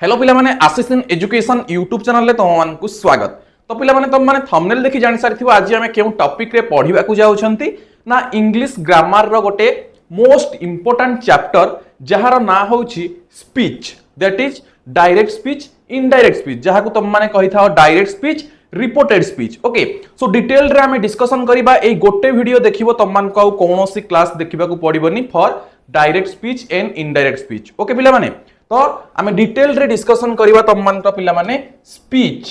Hello पिला माने आशीष in education YouTube channel तुम मान स्वागत। तो पिला माने तुम माने थंबनेल देखि जानि सारिथिबो आज आमे केउ टॉपिक रे पढिबा को जाउछंती ना इंग्लिश ग्रामर रो गोटे मोस्ट इंपोर्टेंट चैप्टर जहार ना होउची speech, that is direct speech, indirect speech, जहा को तुम माने कहि थाओ direct speech, reported speech. Okay, so detail रे आमे डिस्कशन करिबा। ए गोटे वीडियो देखिबो तुम मान को कोनोसी क्लास देखिबा को पडिबोनी for direct speech and indirect speech. Okay पिला माने, तो आमे डिटेल रे डिस्कशन करिबा तुम मान को पिला माने स्पीच।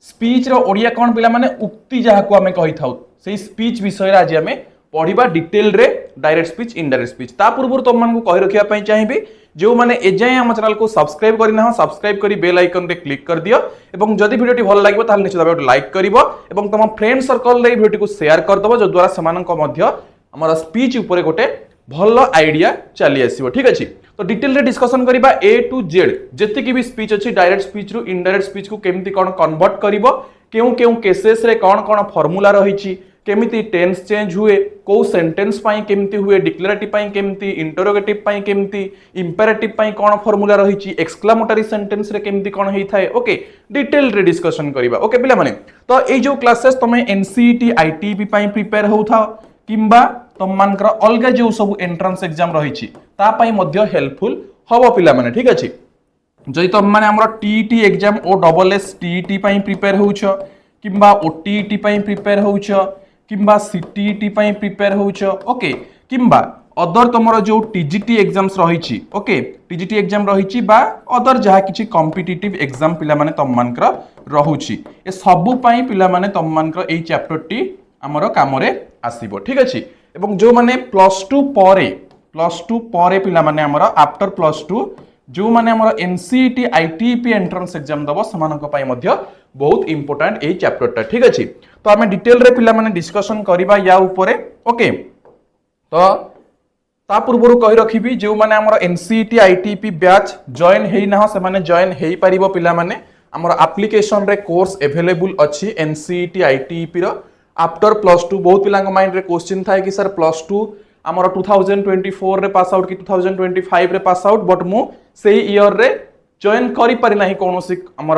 स्पीच रो ओडिया कोन पिला माने उक्ति, जहा को आमे कहि थाउ सेही स्पीच विषय रे आज आमे पढिबा डिटेल रे डायरेक्ट स्पीच, इनडायरेक्ट स्पीच। ता पूर्व तुम मान को कहि रखिया पई चाहिबी जो माने एजाय हम चैनल को सब्सक्राइब करिना, सब्सक्राइब करी बेल आइकन रे क्लिक कर दियो एवं जदि वीडियोटी भल लागबो ताल निश्चित भाबे लाइक करिवो एवं तम फ्रेंड सर्कल रे वीडियो को शेयर कर दबो, जो द्वारा समान को मध्य हमर स्पीच ऊपर गोटे भल आइडिया चली आसीबो। ठीक अछि, तो डिटेल रे डिस्कशन करिबा ए टू जेड जति की भी स्पीच अछि डायरेक्ट स्पीच रु इनडायरेक्ट स्पीच को केमति कोन कन्वर्ट करिवो, केउ केसेस रे कोन कोन फार्मूला रहिछि, केमिति टेंस चेंज हुए, को सेंटेंस पाई केमिति हुए, डिक्लेरेटिव पाई केमिति, इंटरोगेटिव पाई केमिति, इंपेरेटिव पाई कोन फार्मूला रहिछि, एक्सक्लेमेटरी सेंटेंस रे केमिति कोन हेइ थाए। ओके, डिटेल रे डिस्कशन करिबा। ओके पिला माने, तो ए जो क्लासेस तमे एनसीईटी आईटीबी पाई प्रिपेयर होउथाओ किंबा तुम मानकर अलगा जो सब एंट्रेंस एग्जाम रहिछि ता पाई मध्य हेल्पफुल हबो पिला माने। ठीक अछि, जदि तुम माने हमर TET exam O double S TET पाई प्रिपेयर होउछ किंबा ओटीईटी पाई प्रिपेयर होउछ किंबा सीटीईटी पाई प्रिपेयर होउछ, ओके, किंबा अदर तुमरो जो टीजीटी एग्जाम्स रहिछि, ओके, टीजीटी एग्जाम रहिछि बा अदर जहा किछि कॉम्पिटिटिव एग्जाम पिला माने तुम मानकर रहुछि, ए सबु पाई पिला माने तुम मानकर एई चैप्टर टी हमरो काम रे आसीबो। ठीक अछि, एवं जो माने प्लस टू परे पिला माने हमरो आफ्टर प्लस टू जो माने हमरो एनसीईटी आईटीपी एंट्रेंस एग्जाम दबो समानक पाई मध्य बहुत इंपोर्टेंट एई चैप्टर टा। ठीक अछि, तो आमे डिटेल रे पिला माने डिस्कशन करिबा या ऊपरे। ओके, तो ता पूर्वरु कहि रखिबी जो माने हमरो एनसीईटी आईटीपी बैच जॉइन हेइ ना से माने जॉइन हेइ परिबो पिला माने हमरो एप्लीकेशन रे कोर्स अवेलेबल अछि एनसीईटी आईटीपी रो आफ्टर प्लस टू। बहुत पिलांग माइंड रे क्वेश्चन थाए कि सर प्लस टू हमर 2024 रे पास आउट कि 2025 रे पास आउट, बट मु सेही ईयर रे जॉइन करि पारि नाही कोनोसी हमर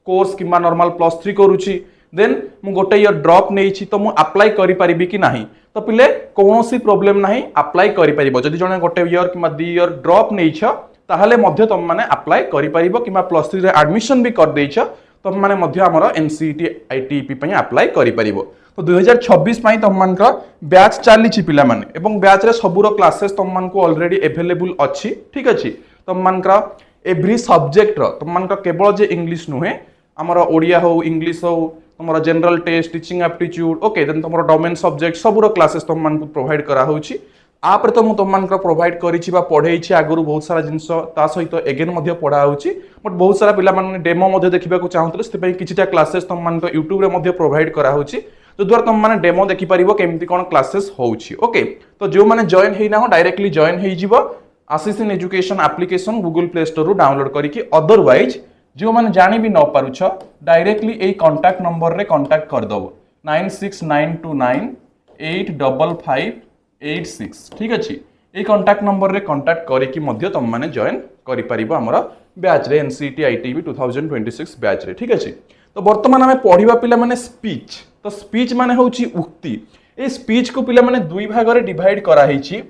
कोर्स किंबा नॉर्मल प्लस 3 करूची, देन मु गोटे ईयर ड्रॉप नेइछि तो मु अप्लाई करि परिबी कि नाही। तो पिले कोनोसी प्रॉब्लम नाही, अप्लाई करि परिबो। जदि जने गोटे ईयर किंबा 2 ईयर ड्रॉप नेइछ ताहाले मध्य तुम माने अप्लाई करि परिबो किंबा प्लस 3 रे एडमिशन भी कर देइछ तुम माने मध्य हमर एनसीईटी आईटीपी पई अप्लाई करि परिबो। तो 2026 पाई तुम मान का बैच चली पिला माने एवं बैच रे सबुरो क्लासेस तुम मान को ऑलरेडी अवेलेबल अछि। ठीक अछि, तुम मान का एवरी सब्जेक्ट रो तुम मान का केवल जे इंग्लिश नुहे हमर ओडिया हो, इंग्लिश हो, तुमरो general test, teaching aptitude, okay, then तुमरो डोमेन सब्जेक्ट सबुरो क्लासेस तुम मान को प्रोवाइड करा होछि। आप रे तो मु तुम मान का प्रोवाइड करिछि बा पढेइछि आगुरु बहुत सारा जिंस ता सहित अगेन मध्य पढा होछि, बट बहुत सारा पिला माने डेमो मध्य देखिबा को चाहतले से पई किछिटा क्लासेस तुम मान का YouTube रे मध्य प्रोवाइड करा होछि, जो द्वारा तुम माने डेमो देखि परिबो केमति कोन क्लासेस होउछि। ओके, तो जो माने जॉइन हेइ ना हो डायरेक्टली जॉइन हेइ जिवो Ashish in education application Google Play Store रु डाउनलोड करिकि, अदरवाइज जो माने जानि भी न पारुछ डायरेक्टली एई कांटेक्ट नंबर रे कांटेक्ट कर दबो 9692985586। ठीक अछि, एई कांटेक्ट नंबर रे कांटेक्ट करिकि मध्य तुम माने जॉइन करि परिबो हमर बैच रे एनसीईटी आईटीबी 2026 बैच रे। ठीक अछि, तो वर्तमान हमें पढ़िबा पिला माने स्पीच। तो स्पीच माने होउची उक्ति। ए स्पीच को पिला माने दुई भाग रे डिवाइड करा हेछि।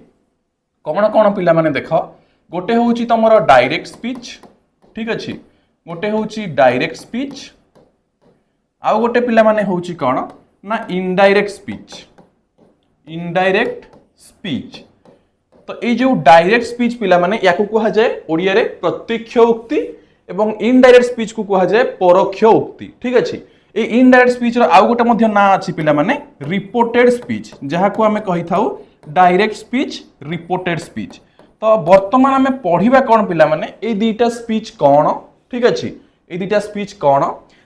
कोन कोन पिला माने देखो, गोटे होउची तमरो डायरेक्ट स्पीच, ठीक अछि, गोटे होउची डायरेक्ट स्पीच, आ गोटे पिला माने होउची कोन ना इनडायरेक्ट स्पीच। इनडायरेक्ट स्पीच, तो ए जो डायरेक्ट स्पीच पिला माने याकू कहा जाय ओडिया रे प्रत्यक्ष उक्ति एवं इनडायरेक्ट स्पीच को कहा जाय परोक्ष उक्ति। ठीक अछि, ए इनडायरेक्ट स्पीच रो आउ गोटे मध्य ना अछि पिला माने रिपोर्टेड स्पीच, जहा को हमें कहि थाउ डायरेक्ट स्पीच, रिपोर्टेड स्पीच। तो वर्तमान हमें पढ़िबा कोन पिला माने ए दुईटा स्पीच कोन। ठीक अछि, ए दुईटा स्पीच कोन,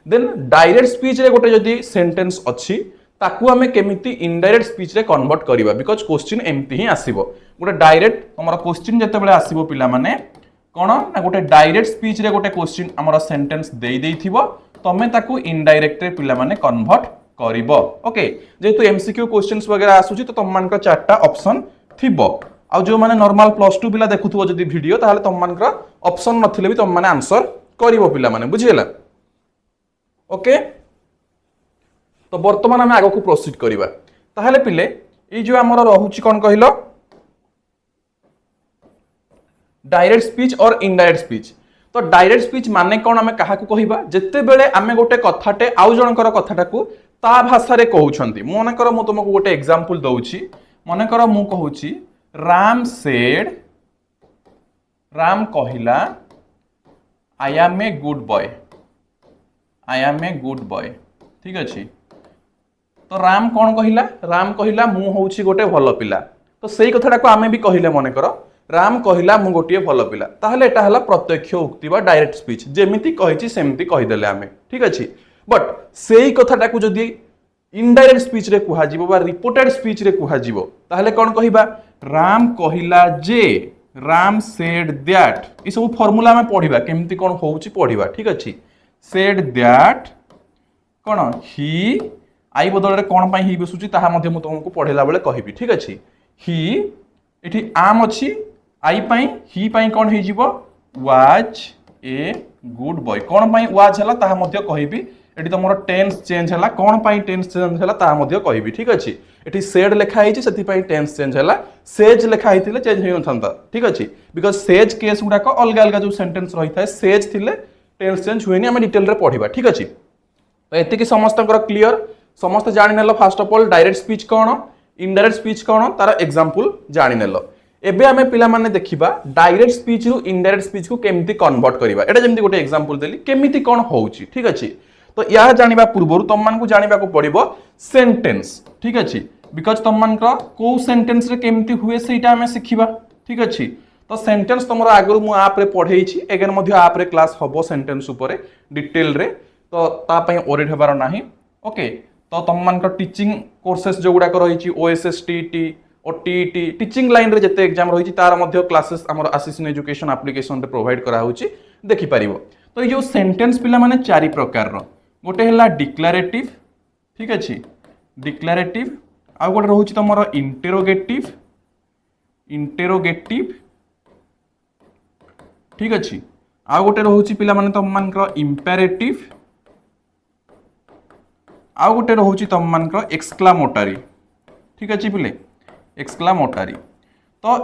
देन डायरेक्ट स्पीच रे गोटे जदी सेंटेंस अछि ताकू हमें केमिति इनडायरेक्ट स्पीच रे कन्वर्ट करिबा, बिकॉज़ क्वेश्चन एम्ति ही आसीबो। गोटे डायरेक्ट हमर क्वेश्चन जते बेले आसीबो पिला माने कोन ना गोटे डायरेक्ट स्पीच रे गोटे क्वेश्चन हमर सेंटेंस देई देइथिबो, तमे ताकू इनडायरेक्ट रे पिला माने कन्वर्ट करिवो। ओके, जेतु एमसीक्यू क्वेश्चंस वगैरह आसुची तो तुम मान का चारटा ऑप्शन थिबो। आ जो माने नॉर्मल +2 पिला देखुथबो जदी वीडियो ताहले तुम मानकर ऑप्शन नथिले भी तुम माने आंसर करिवो पिला माने बुझियला ओके तो वर्तमान आम आगो को प्रोसीड करिबा ताहले पिले ए जो हमर रहुची कोन कहिलो डायरेक्ट स्पीच और इनडायरेक्ट स्पीच तो डायरेक्ट स्पीच माने कौन आमे कहा को कहिबा जत्ते बेले आमे गोटे कथाटे आउ जनकर कथाटा को ता भाषा रे कहउछंती मने कर मु तुमको गोटे एग्जांपल दउची मने कर मु कहउची राम सेड राम कहिला I am a good boy I am a good boy ठीक अछि तो राम कौन कहिला मु होउची गोटे भलो पिला तो सेही कथाटा को आमे भी कहिले मने कर राम कहिला मु गोटे भलो पिला ताहले एटा हला प्रत्यक्ष उक्ति बा डायरेक्ट स्पीच जेमिति कहिची सेमिति कहिदेले आमे ठीक अछि बट सेही कथाटा को जदी इनडायरेक्ट स्पीच रे कुहा जीवो बा रिपोर्टेड स्पीच रे कुहा जीवो ताहले कोन कहिबा राम कहिला जे राम सेड दैट ई सब फार्मूला में पढिबा केमिति कोन होउची पढिबा ठीक अछि सेड दैट कोन ही आई बदल रे कोन पई ही बसुची ताहा मध्ये मु तुमको पढेला बेले कहिबी ठीक अछि ही एठी आम अछि आई पई ही पई कोन हे जीवो वाज ए गुड बॉय कोन पई वाज हला ताहा मध्ये कहिबी एठी तमरो टेंस चेंज हला कोन पई टेंस चेंज हला ताहा मध्ये कहिबी ठीक अछि एठी सेड लेखा हिची सेति पई टेंस चेंज हला सेज लेखा हितिले चेंज होय नथंता ठीक अछि बिकॉज़ सेज केस गुडा को अलग अलग जो सेंटेंस रही थाए सेज थिले टेंस चेंज हुएनी हम डिटेल रे पढिबा ठीक अछि तो एति कि समस्तकर क्लियर समस्त जानि नेलो first of all direct speech कोन इनडायरेक्ट स्पीच कोन तार एग्जांपल जानि नेलो एबे आमे पिला माने देखिबा डायरेक्ट स्पीच रु इनडायरेक्ट स्पीच को केमिति कन्वर्ट करिबा एटा जेमिति गोटे एग्जांपल देली केमिति कोन होउची ठीक अछि तो या जानिबा पूर्वरु तम मान को जानिबा को पड़िबो सेंटेंस ठीक अछि बिकॉज़ तम मान को सेंटेंस रे केमिति हुए सेटा हमें सिखिबा ठीक अछि तो सेंटेंस तमरो आगरु मु आप रे पढेइछि एगेन मध्ये आप रे क्लास हबो सेंटेंस ऊपर डिटेल रे तो ता पई ओरिड हेबार नाही ओके तो तम मान को टीचिंग कोर्सेस जो गुडा को रहिछि ओएसएस टीटी और टीटी टीचिंग लाइन रे जते एग्जाम रहिछि तार मध्ये क्लासेस हमर असिस्टेंट एजुकेशन एप्लीकेशन रे प्रोवाइड करा होछि देखि परिबो तो ये जो सेंटेंस पिला माने चारि प्रकार रो गोटे हला डिक्लेरेटिव ठीक अछि डिक्लेरेटिव आ गोटे रहउछि तमरो इंटेरोगेटिव इंटेरोगेटिव ठीक अछि आ गोटे रहउछि पिला माने तम मानकर इंपेरेटिव आ गोटे रहउछि तम मानकर एक्सक्लामेटरी ठीक अछि पिले एक्सक्लामेटरी तो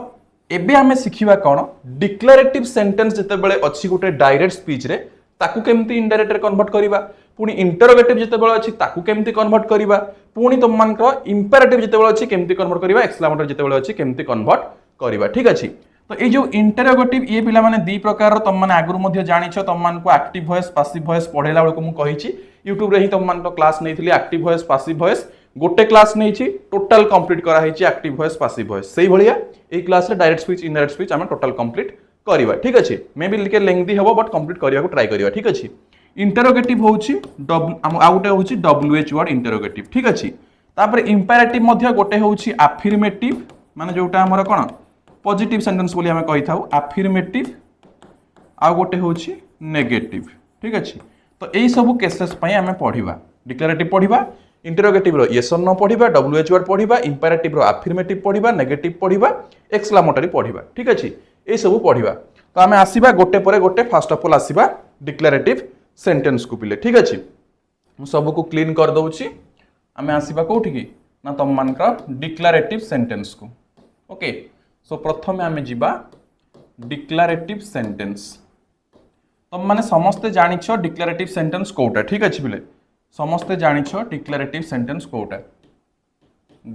एबे हमें सिखिबा कोन डिक्लेरेटिव सेंटेंस जते बेले अछि गोटे डायरेक्ट स्पीच रे ताकू केमती इनडायरेक्ट रे कन्वर्ट करिबा पुनी इंटरोगेटिव जते बेले अछि ताकू केमती कन्वर्ट करिबा पुनी तुम मानकर इंपेरेटिव जते बेले अछि केमती कन्वर्ट करिबा एक्सक्लामेटरी जते बेले अछि केमती कन्वर्ट करिबा ठीक अछि तो ए जो इंटरोगेटिव ये पिला माने दी प्रकार तुम माने आगुर मध्ये जानिछो तुम मान को एक्टिव वॉइस पैसिव वॉइस पढेला बेले को मु कहिछि YouTube रे ही तुम मान तो क्लास नैथिली एक्टिव वॉइस पैसिव वॉइस गोटे क्लास नैछि टोटल कंप्लीट करा हिछि एक्टिव वॉइस पैसिव वॉइस सेही भलिया ए क्लास रे डायरेक्ट स्पीच इनडायरेक्ट स्पीच हम टोटल कंप्लीट करिबा ठीक अछि मे बी लिके लेंथी हबो बट कंप्लीट करिया को ट्राई करिबा ठीक अछि इंटरोगेटिव होउछि आ गोटे होउछि WH वर्ड इंटरोगेटिव ठीक अछि तापर इंपेरेटिव मध्ये गोटे होउछि अफर्मेटिव माने जोटा हमर कोन पॉजिटिव सेंटेंस बोली हमें कहि थाउ अफर्मेटिव आ गोटे होउछि नेगेटिव ठीक अछि तो एई सब केसेस पई हमें पढिबा डिक्लेरेटिव पढिबा इंटरोगेटिव रो yes or no पढिबा WH word पढिबा imperative रो अफर्मेटिव पढिबा नेगेटिव पढिबा एक्सक्लामेटरी पढिबा ठीक अछि ए सब पढिबा तो हमें आसीबा गोटे परे गोटे फर्स्ट ऑफ ऑल आसीबा डिक्लेरेटिव सेंटेंस को पिले ठीक अछि मु सब को क्लीन कर दउछि हमें आसीबा कोठी की ना तम मान का डिक्लेरेटिव सेंटेंस को ओके सो प्रथमे हमें जिबा डिक्लेरेटिव सेंटेंस तम माने समस्त जानिछो डिक्लेरेटिव सेंटेंस कोटा ठीक अछि पिले समस्त जानिछो डिक्लेरेटिव सेंटेंस कोटा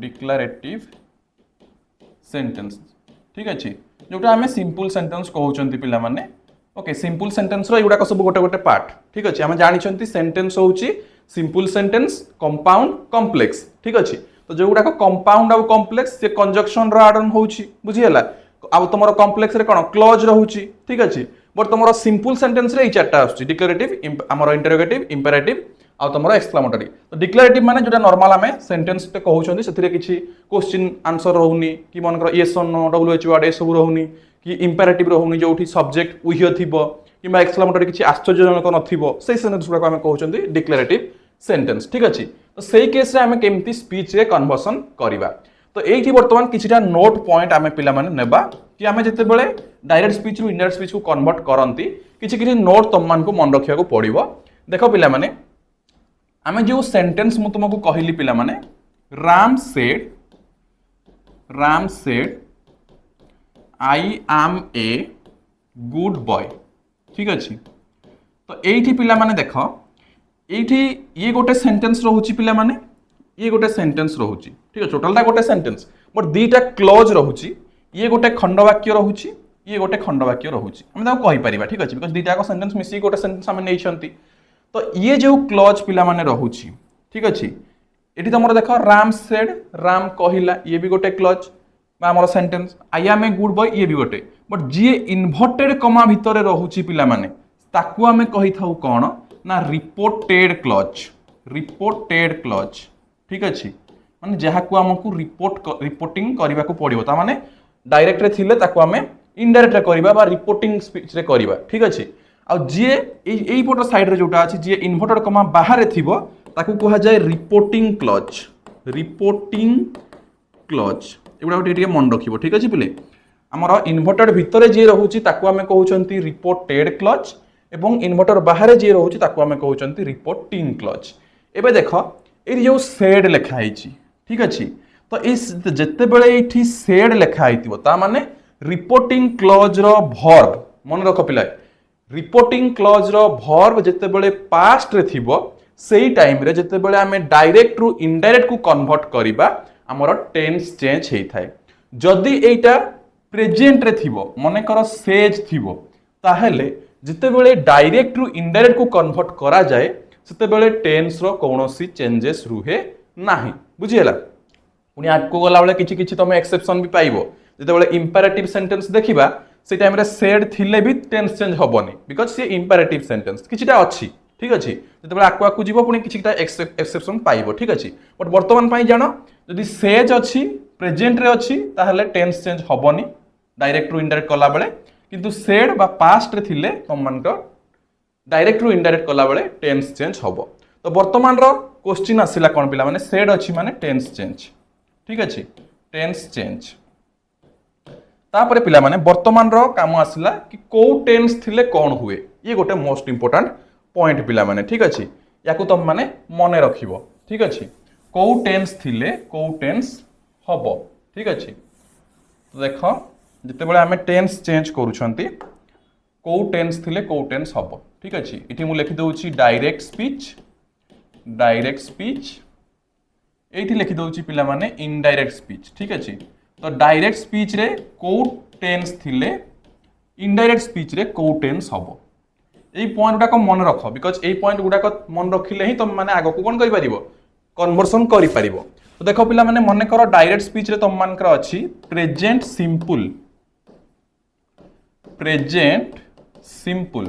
डिक्लेरेटिव सेंटेंस ठीक अछि जोटा हमें सिंपल सेंटेंस कहउचंती पिला माने ओके सिंपल सेंटेंस रो एगुडा सब गोटे गोटे पार्ट ठीक अछि हमें जानिछंती सेंटेंस होउची सिंपल सेंटेंस कंपाउंड कॉम्प्लेक्स ठीक अछि तो जोगुडा को कंपाउंड आ कॉम्प्लेक्स से कंजक्शन रो आडन होउची बुझी हला आ तमरो कॉम्प्लेक्स रे कोन क्लॉज रहउची ठीक अछि बट तमरो सिंपल सेंटेंस रे ई चारटा आछी डिक्लेरेटिव हमरो इंटरोगेटिव इंपेरेटिव आ तमरो एक्सक्लामेटरी तो डिक्लेरेटिव माने जोटा नॉर्मल हमें सेंटेंस पे कहउछंती सेथिरे किछि क्वेश्चन आंसर रहउनी कि मनकर yes or no WH word a सब रहउनी कि इंपेरेटिव रहउनी जोठी सब्जेक्ट उह्य थिबो किबा एक्सक्लामेटरी किछि आश्चर्यजनक नथिबो सेही सेंटेंस गुडा को हमें कहउछंती डिक्लेरेटिव सेंटेंस ठीक अछि तो सेही केस रे हमें केमती स्पीच रे कन्वर्सन करिबा तो ये बर्तमान किछिटा नोट पॉइंट आमे पिला माने नेबा कि आमे जते बेले डायरेक्ट स्पीच रु इनडायरेक्ट स्पीच को कन्वर्ट करंती किछि किछि नोट तम मान को मन रखिया को पड़िबो। देखो पिला माने आमे जो सेंटेंस मु तुमको कहली पिला माने Ram said I am a good boy. ठीक अछि। तो एठी पिला माने देखो एठी ये गोटे सेंटेंस रहउची पिला माने ये गोटे सेंटेंस रहउची। ठीक है टोटल टा गोटे सेंटेंस बट दीटा क्लोज रहउची। ये गोटे खंड वाक्य रहउची ये गोटे खंड वाक्य रहउची हम ता कहि परिबा। ठीक अछि बिकॉज़ दीटा को सेंटेंस मिसी गोटे सेंटेंस हम नै छंती। तो ये जो क्लोज पिला माने रहउची ठीक अछि एठी तमरो देखो राम सेड राम कहिला ये भी गोटे क्लोज बा हमर sentence I am a good boy ये भी गोटे बट जी इन्वर्टेड कमा भितरे रहउची पिला माने ताकू हमें कहि थाउ कोन ना रिपोर्टेड क्लॉज। ठीक अछि माने जहा को हमकु रिपोर्टिंग करबा को पड़िबो ता माने डायरेक्ट रे थिले ताकू हमें इनडायरेक्ट रे करबा बा रिपोर्टिंग स्पीच रे करबा। ठीक अछि आ जे एई पोटर साइड रे जोटा अछि जे इन्वर्टेड कमा बाहर थिबो ताकू कहा जाय रिपोर्टिंग क्लॉज एगुडा टिके मन रखिबो। ठीक अछि पिले हमर इन्वर्टेड भितरे जे रहउची ताकू हमें कहउचंती रिपोर्टेड क्लॉज एवं इन्वर्टर बाहर जे रहउची ताकू हमें कहउचंती रिपोर्टिंग क्लॉज। एबे देखो ए जो सेड लेखा आइची ठीक अछि तो इस जत्ते बेले एठी सेड लेखा आइतिबो ता माने रिपोर्टिंग क्लॉज रो वर्ब मन रख पिला रिपोर्टिंग क्लॉज रो वर्ब जत्ते बेले पास्ट रे थिबो सेही टाइम रे जत्ते बेले हमें डायरेक्ट रु इनडायरेक्ट को कन्वर्ट करिबा हमर टेंस चेंज हेई थाए। जदि एटा प्रेजेंट रे थिबो मने कर सेज थिबो ताहेले जत्ते बेले डायरेक्ट रु इनडायरेक्ट को कन्वर्ट करा जाए सेते बेले टेंस रो कोनोसी चेंजेस रुहे नाही। बुझियला पुनी आको गला बेले किछि किछि तमे एक्सेप्शन भी पाइबो जते बेले इंपेरेटिव सेंटेंस देखिबा से टाइम रे सेड थिले भी टेंस चेंज होबनी बिकॉज़ से इंपेरेटिव सेंटेंस किछिटा अछि। ठीक अछि जते बेले आको जीवो पुनी किछिटा एक्सेप्शन पाइबो। ठीक अछि बट वर्तमान पई जानो जदि सेज अछि प्रेजेंट रे अछि ताहले टेंस चेंज होबनी डायरेक्ट रु इनडायरेक्ट कला बेले किंतु सेड बा पास्ट रे थिले तम मान को डायरेक्ट रु इनडायरेक्ट कला बेले टेंस चेंज होबो। तो वर्तमान रो क्वेश्चन आसिला कोन पिला माने सेड अछि माने टेंस चेंज। ठीक अछि टेंस चेंज तापरे पिला माने वर्तमान रो काम आसिला कि को टेंस थिले कोन हुए ये गोटे मोस्ट इंपोर्टेंट पॉइंट पिला माने। ठीक अछि याकू तम माने मने रखिबो। ठीक अछि को टेंस थिले को टेंस होबो। ठीक अछि तो देखो जते बेले हमें टेंस चेंज करूछंती को टेंस थिले को टेंस होबो। ठीक अछि इठी मु लिखि दउची डायरेक्ट स्पीच एठी लिखि दउची पिला माने इनडायरेक्ट स्पीच। ठीक अछि तो डायरेक्ट स्पीच रे को टेंस थिले इनडायरेक्ट स्पीच रे को टेंस होबो। एई पॉइंट गुडा को मन रखो बिकॉज़ एई पॉइंट गुडा को मन रखिले ही तुम माने आगो को कोन करि परिबो कन्वर्सन करि परिबो। तो देखो पिला माने मने करो डायरेक्ट स्पीच रे तुम मान कर अछि प्रेजेंट सिंपल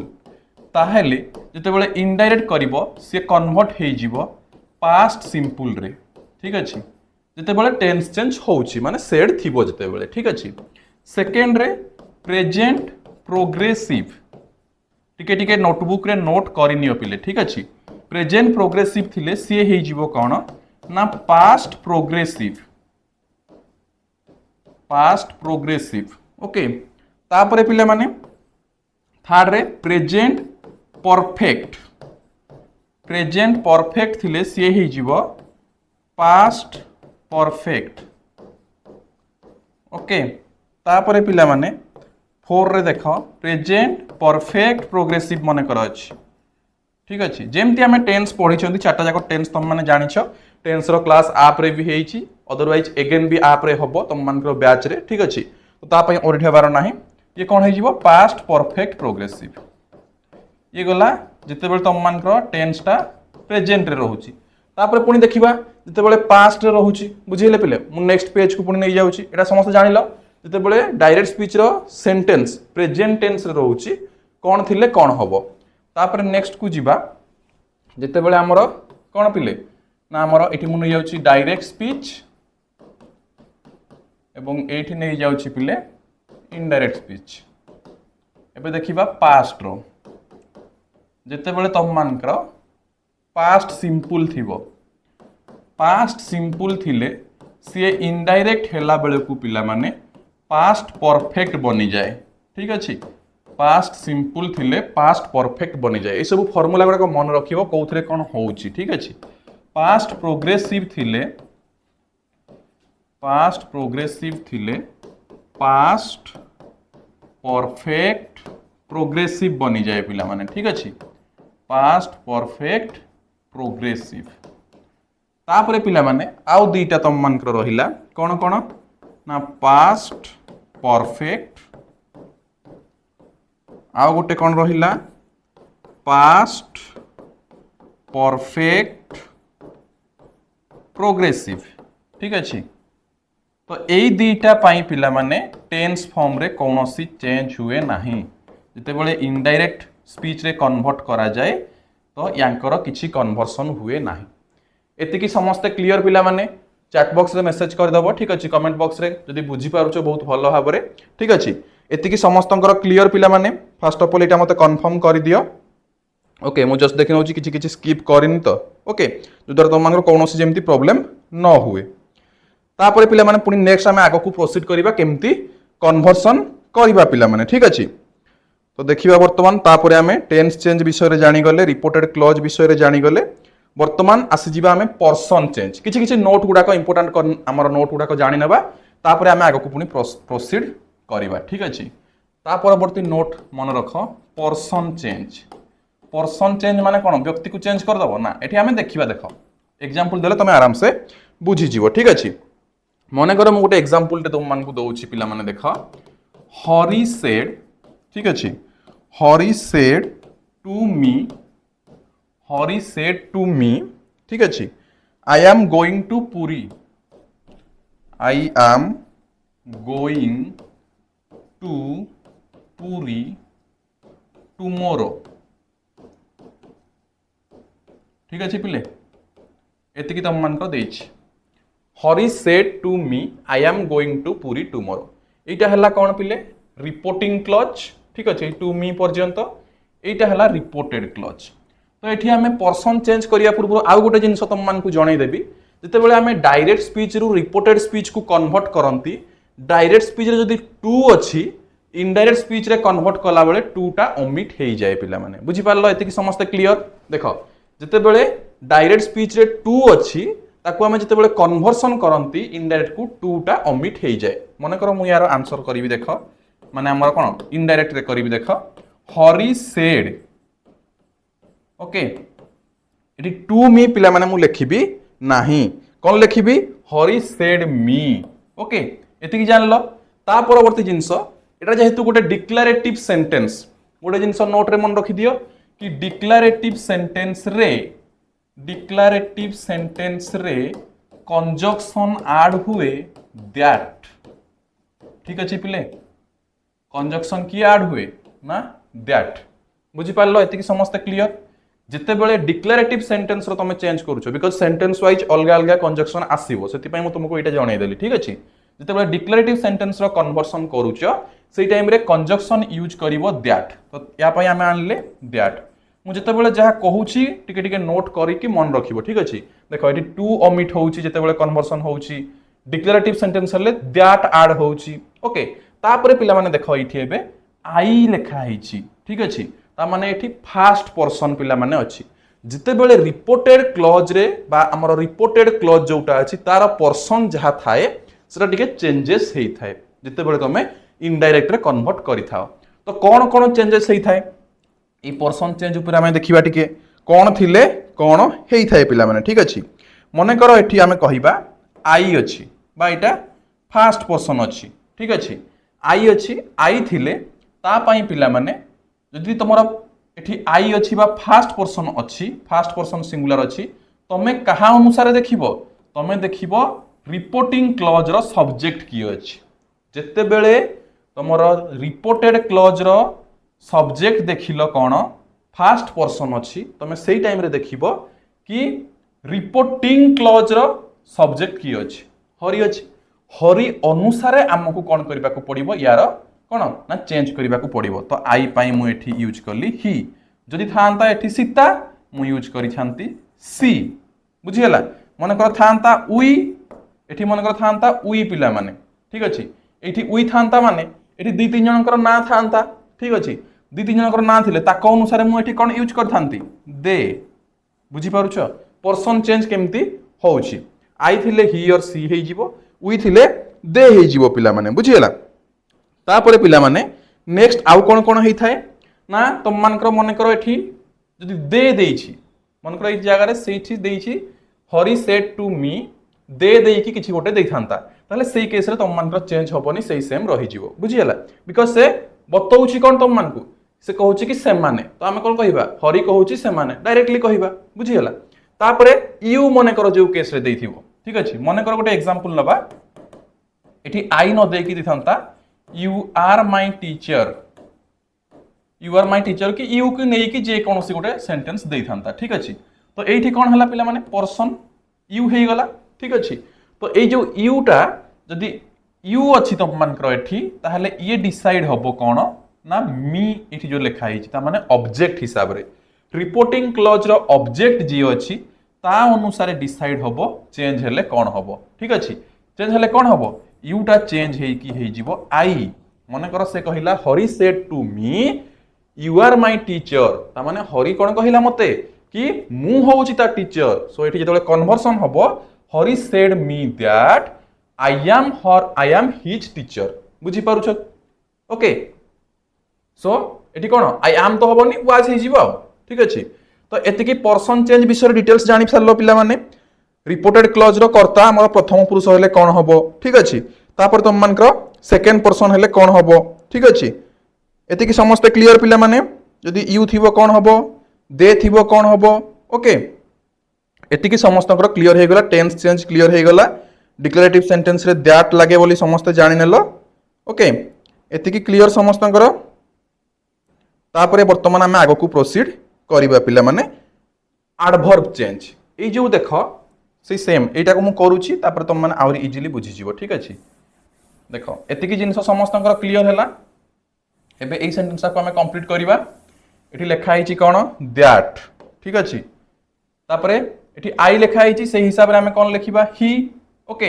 ताहेले जते बेले इनडायरेक्ट करिवो से कन्वर्ट हेई जिवो पास्ट सिंपल रे। ठीक अछि जते बेले टेंस चेंज होउची माने सेड थिबो जते बेले। ठीक अछि सेकंड रे प्रेजेंट प्रोग्रेसिव टिके टिके नोटबुक रे नोट करिनियो पिले। ठीक अछि प्रेजेंट प्रोग्रेसिव थिले से हेई जिवो कोन ना पास्ट प्रोग्रेसिव। ओके तापरे पिले माने थर्ड रे प्रेजेंट परफेक्ट थिले से ही जीवो पास्ट परफेक्ट। ओके तापरे पिला माने फोर रे देखो प्रेजेंट परफेक्ट प्रोग्रेसिव मने कर अछि। ठीक अछि जेमति हमें टेंस पढी छथि चारटा जाको टेंस तुम माने जानिछो टेंस रो क्लास आप रे भी हेइची अदरवाइज अगेन भी आप रे हबो तुम मान रो बैच रे। ठीक अछि तो ता पई ओरिठ हेबार नाही ये कोन हे जीवो पास्ट परफेक्ट प्रोग्रेसिव ये गला जते बेले तुम मान रो टेंस टा प्रेजेंट रे रहउची तापर पुनी देखिबा जते बेले पास्ट रे रहउची बुझिले पिले मु नेक्स्ट पेज को पुनी नै जाउची एटा समस्त जानिलो जते बेले डायरेक्ट स्पीच रो सेंटेंस प्रेजेंट टेंस रे रहउची कोन थिले कोन हबो। तापर नेक्स्ट को जीवा जते बेले हमरो कोन पिले ना हमरो एठी मु नै जाउची डायरेक्ट स्पीच एवं एठी नै जाउची पिले इनडायरेक्ट स्पीच। एबे देखिबा पास्ट रो जते बेले तुम मान कर पास्ट सिंपल थिबो पास्ट सिंपल थिले सी इनडायरेक्ट हैला बेले को पिला माने पास्ट परफेक्ट बनी जाए ठीक अच्छे पास्ट सिंपल थिले पास्ट परफेक्ट बनी जाए ये सब फॉर्मूला गुड़ाक मन रखिबो कोउथरे कोन होउची ठीक अच्छे पास्ट प्रोग्रेसिव थिले पास्ट परफेक्ट प्रोग्रेसिव बनी जाए पिला माने ठीक अच्छे पास्ट परफेक्ट प्रोग्रेसिव तापरे पिला माने आउ दुईटा तुम मानकर रहिला कोन कोन ना पास्ट परफेक्ट आउ गोटे कोन रहिला पास्ट परफेक्ट प्रोग्रेसिव ठीक अच्छे तो यही दुईटा पाई पिला माने टेंस फॉर्म रे कौनसी चेंज हुए नहीं जिते बड़े इनडायरेक्ट स्पीच रे कन्वर्ट करा जाए तो यांकर किछि कन्वर्सन हुए नाही एतिकी समस्ते क्लियर पिला माने चैट बॉक्स रे मेसेज कर दबो ठीक अछि कमेंट बॉक्स रे जदि बुझी पारुछो बहुत भलो भाबरे ठीक अछि एतिकी समस्तंकर क्लियर पिला माने फर्स्ट ऑफ ऑल एटा मते कंफर्म कर दियो ओके मु जस्ट देखि नउची किछि किछि स्किप करिन तो ओके जदर तुम मानकर कोनोसी जेमति प्रॉब्लम न हुए तापरे पिला माने पुनी नेक्स्ट आमे आगो को प्रोसीड करिबा केमति कन्वर्सन करिबा पिला माने ठीक अछि तो देखिबा वर्तमान तापरे आमे टेंस चेंज विषय रे जानि गले रिपोर्टेड क्लॉज विषय रे जानि गले वर्तमान आसी जिबा आमे पर्सन चेंज किछि किछि नोट गुडा को इंपोर्टेंट हमर नोट गुडा को जानि नेबा तापरे आमे आगो को पुनी प्रोसीड करिबा ठीक अछि ता परवर्ती नोट मन रख पर्सन चेंज माने कोन व्यक्ति को चेंज कर दबो ना एठी आमे देखिबा देखो एग्जांपल देले तमे आराम से बुझी जीवो ठीक अछि मने कर मु गोटे एग्जांपल टे तुम मान को दउछि पिला माने देखो हरि सेड ठीक अछि हरि सेड टू मी ठीक अछि I am going to Puri tomorrow ठीक अच्छे पिले एतिकी तुम मान को देछि Hari said to me I am going to Puri tomorrow एटा हला कोन पिले रिपोर्टिंग क्लॉज ठीक अच्छे टू मी पर्यंत एटा हला रिपोर्टेड क्लॉज तो एठी हमें पर्सन चेंज करिया पूर्व आउ गोटे जिंस तुम मान को जणै देबी जते बेले हमें डायरेक्ट स्पीच रु रिपोर्टेड स्पीच को कन्वर्ट करंती डायरेक्ट स्पीच रे जदी टू अछि इनडायरेक्ट स्पीच रे कन्वर्ट कला बेले टू टा ओमिट हेई जाय पिला माने बुझी पारलो एतिकी समस्त क्लियर देखो जते बेले डायरेक्ट स्पीच रे टू अछि ताकू हमें जते बेले कन्वर्सन करंती इनडायरेक्ट को टू टा ओमिट हेई जाय मने करो मु यार आंसर करबी देखो माने हमर कोन इनडायरेक्ट रे करबी देखो हरि सेड ओके एटी टू मी पिला माने मु लिखिबी नाही कोन लिखिबी हरि सेड मी ओके एतिकी जानलो ता परवर्ती जिंस एटा जेहेतु गोटे डिक्लेरेटिव सेंटेंस गोटे जिंस नोट रे मन रखि दियो कि डिक्लेरेटिव सेंटेंस रे कंजक्शन ऐड हुए दैट ठीक अछि पिले कंजक्शन की ऐड हुए ना दैट बुझी पारलो एतिकी समस्त क्लियर जिते बेले डिक्लेरेटिव सेंटेंस रो तमे चेंज करूछो बिकॉज़ सेंटेंस वाइज अलग अलग कंजक्शन आसीबो सेति पई म तुमको एटा जणाई देली ठीक अछि जिते बेले डिक्लेरेटिव सेंटेंस रो कन्वर्सन करूछो सेई टाइम रे कंजक्शन यूज करिवो दैट तो या पई हमें आनले दैट मु जिते बेले जहा कहूची टिके टिके नोट करी कि मन रखिबो ठीक अछि देखो एटी टू ओमिट होउची जिते बेले कन्वर्सन होउची डिक्लेरेटिव सेंटेंस हले दैट ऐड होउची ओके तापरे पिला माने देखो एठी एबे आई लेखा हिची ठीक अछि ता माने एठी फर्स्ट पर्सन पिला माने अछि जिते बेले रिपोर्टेड क्लॉज रे बा हमर रिपोर्टेड क्लॉज जोटा अछि तार पर्सन जहा थाए सेटा टिके चेंजेस हेई थाए जिते बेले तमे इनडायरेक्ट रे कन्वर्ट करि थाओ तो कोन कोन चेंजेस हेई थाए ई पर्सन चेंज ऊपर हमें देखिबा टिके कोन थिले कोन हेई थाए पिला माने ठीक अछि मने करो एठी हमें कहिबा आई अछि बा एटा फर्स्ट पर्सन अछि ठीक अछि आई अछि आई थिले ता पई पिला माने जदि तुमरा एठी आई अछि बा फर्स्ट पर्सन सिंगुलर अछि तमे कहा अनुसार देखिबो तमे देखिबो रिपोर्टिंग क्लॉज रो सब्जेक्ट की अछि जत्ते बेले तुमरा रिपोर्टेड क्लॉज रो सब्जेक्ट देखिलो कोन फर्स्ट पर्सन अछि तमे सेही टाइम रे देखिबो कि रिपोर्टिंग क्लॉज रो सब्जेक्ट की अछि हरि अनुसार हमकु कोन करबा को पड़िबो यार कोन ना चेंज करबा को पड़िबो तो आई पाई मु एठी यूज करली ही जदि थांता एठी सीता मु यूज करि थांती सी बुझी हला मन कर थांता उई एठी मनकर थांता उई पिला माने ठीक अछि एठी उई थांता माने एठी दी तीन जनकर ना थांता ठीक अछि दी तीन जनकर ना थिले ताको अनुसार मु एठी कोन यूज करथांती दे बुझी पारुछ पर्सन चेंज केमती होउछि आई थिले ही और सी हेइ जिवो उई थिले दे हेइ जिवो पिला माने बुझी गेला तापरे पिला माने नेक्स्ट आउ कोन कोन हेइ थाए ना तुम मानकर मन कर एठी जदि दे देइछि मन कर ए जगह रे सेठी देइछि हरि सेड टू मी दे देइकी किछि गोटे देइथांता ताले सेई केस रे तुम मानकर चेंज होबनी सेई सेम रहि जिवो बुझी गेला बिकॉज़ से बतौछि कोन तुम मानकु से कहूछि कि से माने तो आमे कोन कहिबा हरि कहूछि से माने डायरेक्टली कहिबा बुझी गेला तापरे यू मन कर जो केस रे देइथिबो ठीक अछि मन कर गोटे एग्जांपल नबा एठी आई न देइकी दिथांता you are my teacher you are my teacher कि यू को नहीं कि जे कोनोसी गोटे सेंटेंस देइथांता ठीक अछि तो एठी कोन हला पिला माने पर्सन यू हेइ गला ठीक अछि तो ए जो यू टा जदि यू अछि तो मानकर एठी ताहले ये डिसाइड हबो कोन ना मी एठी जो लिखा हिछि ता माने ऑब्जेक्ट हिसाब रे रिपोर्टिंग क्लॉज रो ऑब्जेक्ट जी अछि ता अनुसार डिसाइड हबो चेंज हेले कोन हबो ठीक अछि चेंज हेले कोन हबो यू टा चेंज हेइ कि हेइ जिवो आई मने कर से कहिला Hari said to me you are my teacher ता माने हरि कोन कहिला मते कि मु होउची ता टीचर सो एठी जेतले कन्वर्सन हबो Hari said me that I am his teacher बुझी पारुछ ओके सो एठी कोन आई एम तो हबनी वाज हे जिवो ठीक अछि तो एतिकी पर्सन चेंज विषय डिटेल्स जानि सारलो पिला माने रिपोर्टेड क्लॉज रो कर्ता हमर प्रथम पुरुष हेले कोन हबो ठीक अछि तापर तुम मानकर सेकंड पर्सन हेले कोन हबो ठीक अछि एतिकी समस्त क्लियर पिला माने जदि यू थिबो कोन हबो दे थिबो कोन हबो ओके एतिकी समस्त क्लियर हे गला टेंस चेंज क्लियर हे गला डिक्लेरेटिव सेंटेंस रे दैट लागे बोली समस्त जानि नेलो ओके एतिकी क्लियर समस्त तापरे वर्तमान आमे आगो को प्रोसीड करिबा पिला माने एडवर्ब चेंज ए जो देखो से सेम एटा को मु करूची तापर तुम माने आउरी इजीली बुझी जिवो ठीक अछि देखो एतिकी जिंस समस्त क्लियर हैला एबे एई सेंटेंस को हमें कंप्लीट करिबा एठी लेखा हिची कोन दैट ठीक अछि तापरे एठी आई लेखा हिची से हिसाब रे हमें कोन लेखिबा ही okay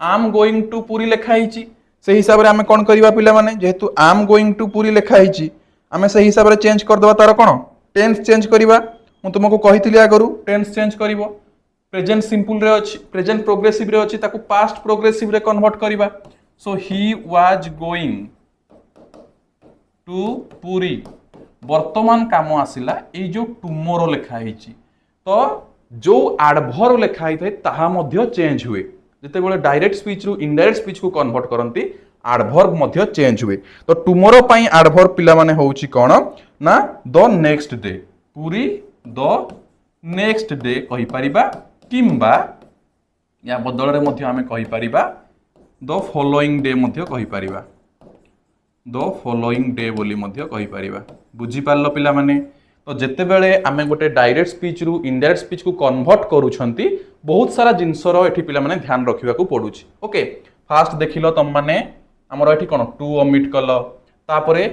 I am going to Puri लेखा हिची से हिसाब रे हमें कोन करिबा पिला माने जेहेतु I am going to Puri लेखा हिची हमें से हिसाब रे चेंज कर दबा तार कोन टेंस चेंज करिबा मु तुमको कहितली आगरु टेंस चेंज करिवो प्रेजेंट सिंपल रे अछि प्रेजेंट प्रोग्रेसिव रे अछि ताकू पास्ट प्रोग्रेसिव रे कन्वर्ट करिबा so he was going to Puri वर्तमान काम आसिला ए जो टुमोरो लेखा हिची तो जो एडवर्ब लेखा हिथाय ताहा मध्य चेंज हुए जते बेले डायरेक्ट स्पीच रु इनडायरेक्ट स्पीच को कन्वर्ट करंती एडवर्ब मध्य चेंज हुए तो टुमोरो पई एडवर्ब पिला माने होउची कोन ना the next day Puri the next day कहि परिबा किंबा या बदल रे मध्य हमें कहि परिबा द फॉलोइंग डे मध्य कहि परिबा द फॉलोइंग डे बोली मध्य कहि परिबा बुझी पारलो पिला माने तो जेते बेले आमे गोटे डायरेक्ट स्पीच रु इनडायरेक्ट स्पीच को कन्वर्ट करूछंती बहुत सारा जिंसरो एठी पिला माने ध्यान रखिबा को पडुची ओके फास्ट देखिलो तम माने हमर एठी कोन टू ओमिट कलो तापरे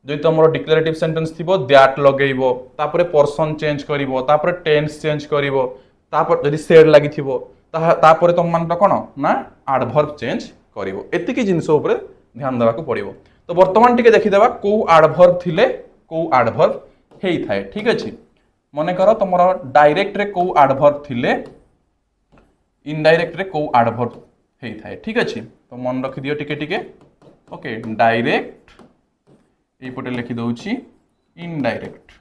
जदि तमरो डिक्लेरेटिव सेंटेंस थिबो दैट लगेइबो तापरे पर्सन चेंज करिवो तापरे टेंस चेंज करिवो तापर जदि सेड लागि थिबो तापरे तम मान कोन ना एडवर्ब चेंज करिवो एतिकी जिंस ऊपर ध्यान देबा को पड़िबो तो वर्तमान टिके देखि देबा को एडवर्ब थिले को एडवर्ब हेइ थाए ठीक अछि मने करो तमरो डायरेक्ट रे को एडवर्ब थिले इनडायरेक्ट रे को एडवर्ब हेइ थाए ठीक अछि तो मन रखि दियो टिके टिके ओके डायरेक्ट एई पटे लिखि दउची इनडायरेक्ट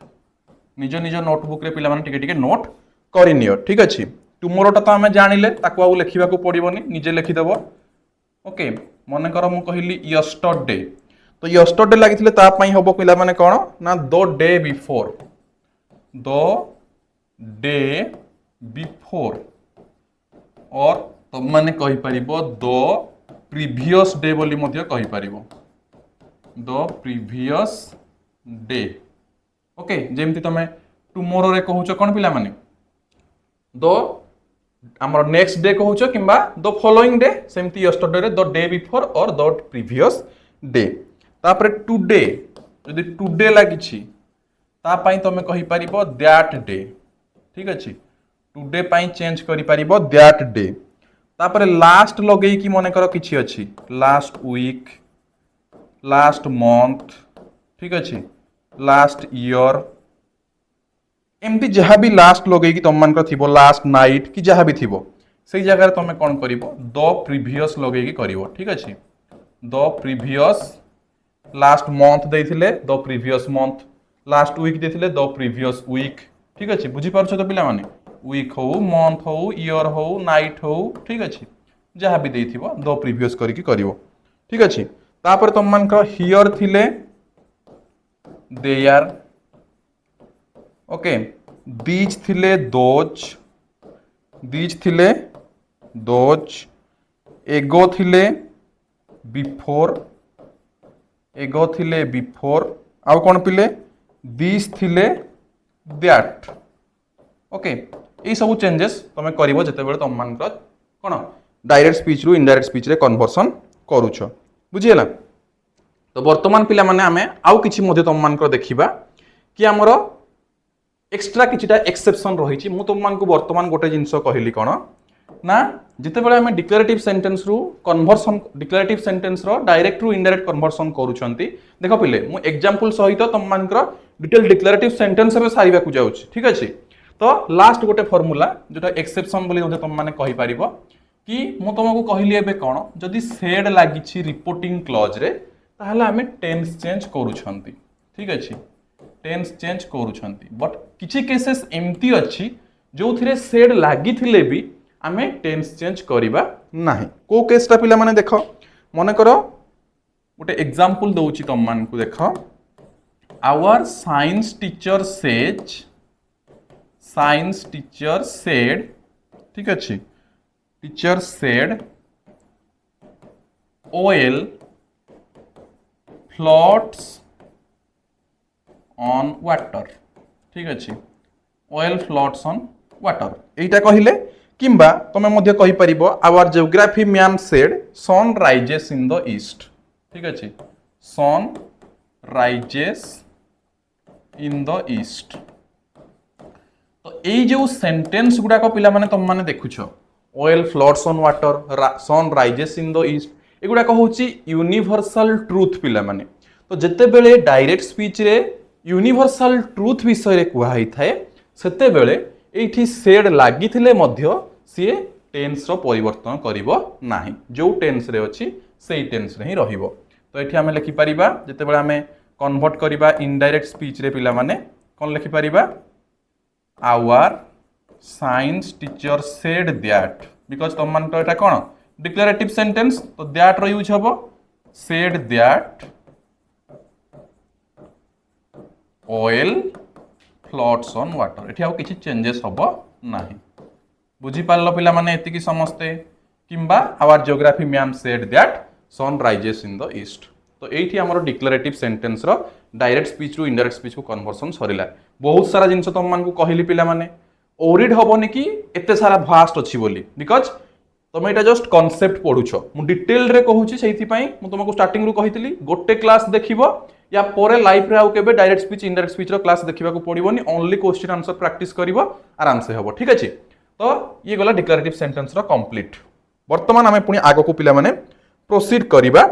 निज निज नोटबुक रे पिला माने टिके टिके नोट करि नियो ठीक अछि टुमोरो ता हमें जानिले ताको आउ लिखिबा को पड़िबोनी निजे लिखि देबो ओके मने करो मु कहिली यस्टरडे तो यस्टरडे लागिथिले ता पई हबो पिला माने कोन ना द डे बिफोर और तब माने कहि परिबो द प्रीवियस डे बोली मध्य कहि परिबो द प्रीवियस डे ओके जेमति तमे टुमोरो रे कहउछो कोन पिला माने द हमर नेक्स्ट डे कहउछो किबा द फॉलोइंग डे सेमति यस्टरडे रे the day before or the previous day तापरे टुडे यदि टुडे लागिछि ता पई तमे कहि परिबो दैट डे ठीक अछि टुडे पई चेंज करि परिबो दैट डे तापर लास्ट लगे कि मन कर किछि अछि लास्ट वीक लास्ट मंथ ठीक अछि लास्ट ईयर एमती जहाँ भी लास्ट लगे कि तुम मान थी लास्ट नाइट कि जहाँ भी थी से जगह तुम कौन कर द प्रिवियस लगे करिवो ठीक अछि द प्रिवियस लास्ट मंथ देथिले the previous month last week देथिले द प्रिवियस वीक ठीक अछि बुझी पारछ तो पिला माने वीक हो मंथ हो ईयर हो नाइट हो ठीक अछि जहाँ भी देथिबो द प्रिवियस करिकी करिवो ठीक अछि तापर तुम मान हियर थिले देयर ओके दीज थिले दीज थिले दोज एगो थिले बिफोर आउ कौन पिले दिस थिले दैट ओके ये सब चेंजेस तुम करिवो जते बेले तुम मान कौन डायरेक्ट स्पीच रु इनडायरेक्ट स्पीच रे कन्वर्सन करूछ बुझीला तो वर्तमान पिला माने आमे आउ किछि मध्ये तुम मान देखिबा कि हमरो एक्स्ट्रा किछिटा एक्सेप्शन रही मु तुम मानक वर्तमान गोटे जिनस कहली कौन ना जिते बेले आमे डिक्लेरेटिव सेंटेंस रु कन्वर्सन डिक्लेरेटिव सेंटेंस रो डायरेक्ट रु इनडायरेक्ट कन्वर्सन करूछंती देखो पिले मु एग्जांपल सहित तुम मानक डिटेल डिक्लेरेटिव सेंटेंस रे सारिबा को जाउछ ठीक अछि तो लास्ट गोटे फार्मूला जोटा एक्सेप्शन बोली मध्ये तुम माने कहि परिबो कि मु तुमको कहली एबे कोन जदि सेड लागिछि रिपोर्टिंग क्लॉज रे ताहले आमे टेंस चेंज करूछंती ठीक अछि टेंस चेंज करूछंती बट किछि केसेस एम्ति अछि जो थिरे सेड लागी थिले भी आमे टेंस चेंज करिबा नाही को केसटा पिला माने देखो मने करो गोटे एग्जांपल दउछि तुम मान को देखो आवर साइंस टीचर सेड ठीक अछि teacher said oil floats on water ठीक अछि oil floats on water एटा कहिले किंबा तमे मध्ये कहि परिबो our geography ma'am said sun rises in the east ठीक अछि sun rises in the east तो एई जो सेंटेंस गुडा को पिला माने तुम माने देखुछो oil floats on water sun rises in the east एगुडा को होची यूनिवर्सल ट्रुथ पिला माने तो जते बेले डायरेक्ट स्पीच रे यूनिवर्सल ट्रुथ विषय रे कुहा ही थाए सेते बेले एठी सेड लागि थिले मध्य सी टेंस रो परिवर्तन करिवो नाही जो टेंस रे अछि सेही टेंस रे ही रहिवो तो एठी हमें लिखि परिबा जते बेले हमें कन्वर्ट करिबा इनडायरेक्ट स्पीच रे पिला माने कोन लिखि परिबा our science teacher said that because तुम मान एटा कोन डिक्लेरेटिव सेंटेंस तो दैट रो यूज हबो said that oil floats on water एठी आउ किछि चेंजेस हबो नाही बुझी पारलो पिला माने एति की समस्ते किंबा our geography ma'am said that sun rises in the east तो एठी हमरो डिक्लेरेटिव सेंटेंस रो डायरेक्ट स्पीच रु इनडायरेक्ट स्पीच को कन्वर्सन सरिला बहुत सारा जिंस तुम मान को कहली पिला माने ओरिड हबोनी कि एते सारा भास्ट अछि बोली बिकॉज तुम एटा जस्ट कांसेप्ट पढुछो मु डिटेल रे कहूची सेहि पई मु तुमको स्टार्टिंग रु कहितली गोटे क्लास देखिबो या परे लाइफ रे आउ केबे डायरेक्ट स्पीच इनडायरेक्ट स्पीच रो क्लास देखिबा को पडिबोनी ओनली क्वेश्चन आंसर प्रैक्टिस करिवो आराम से हबो ठीक अछि तो ये गला डिक्लेरेटिव सेंटेंस रो कंप्लीट वर्तमान हमें पुनी आगो को पिला माने प्रोसीड करिबा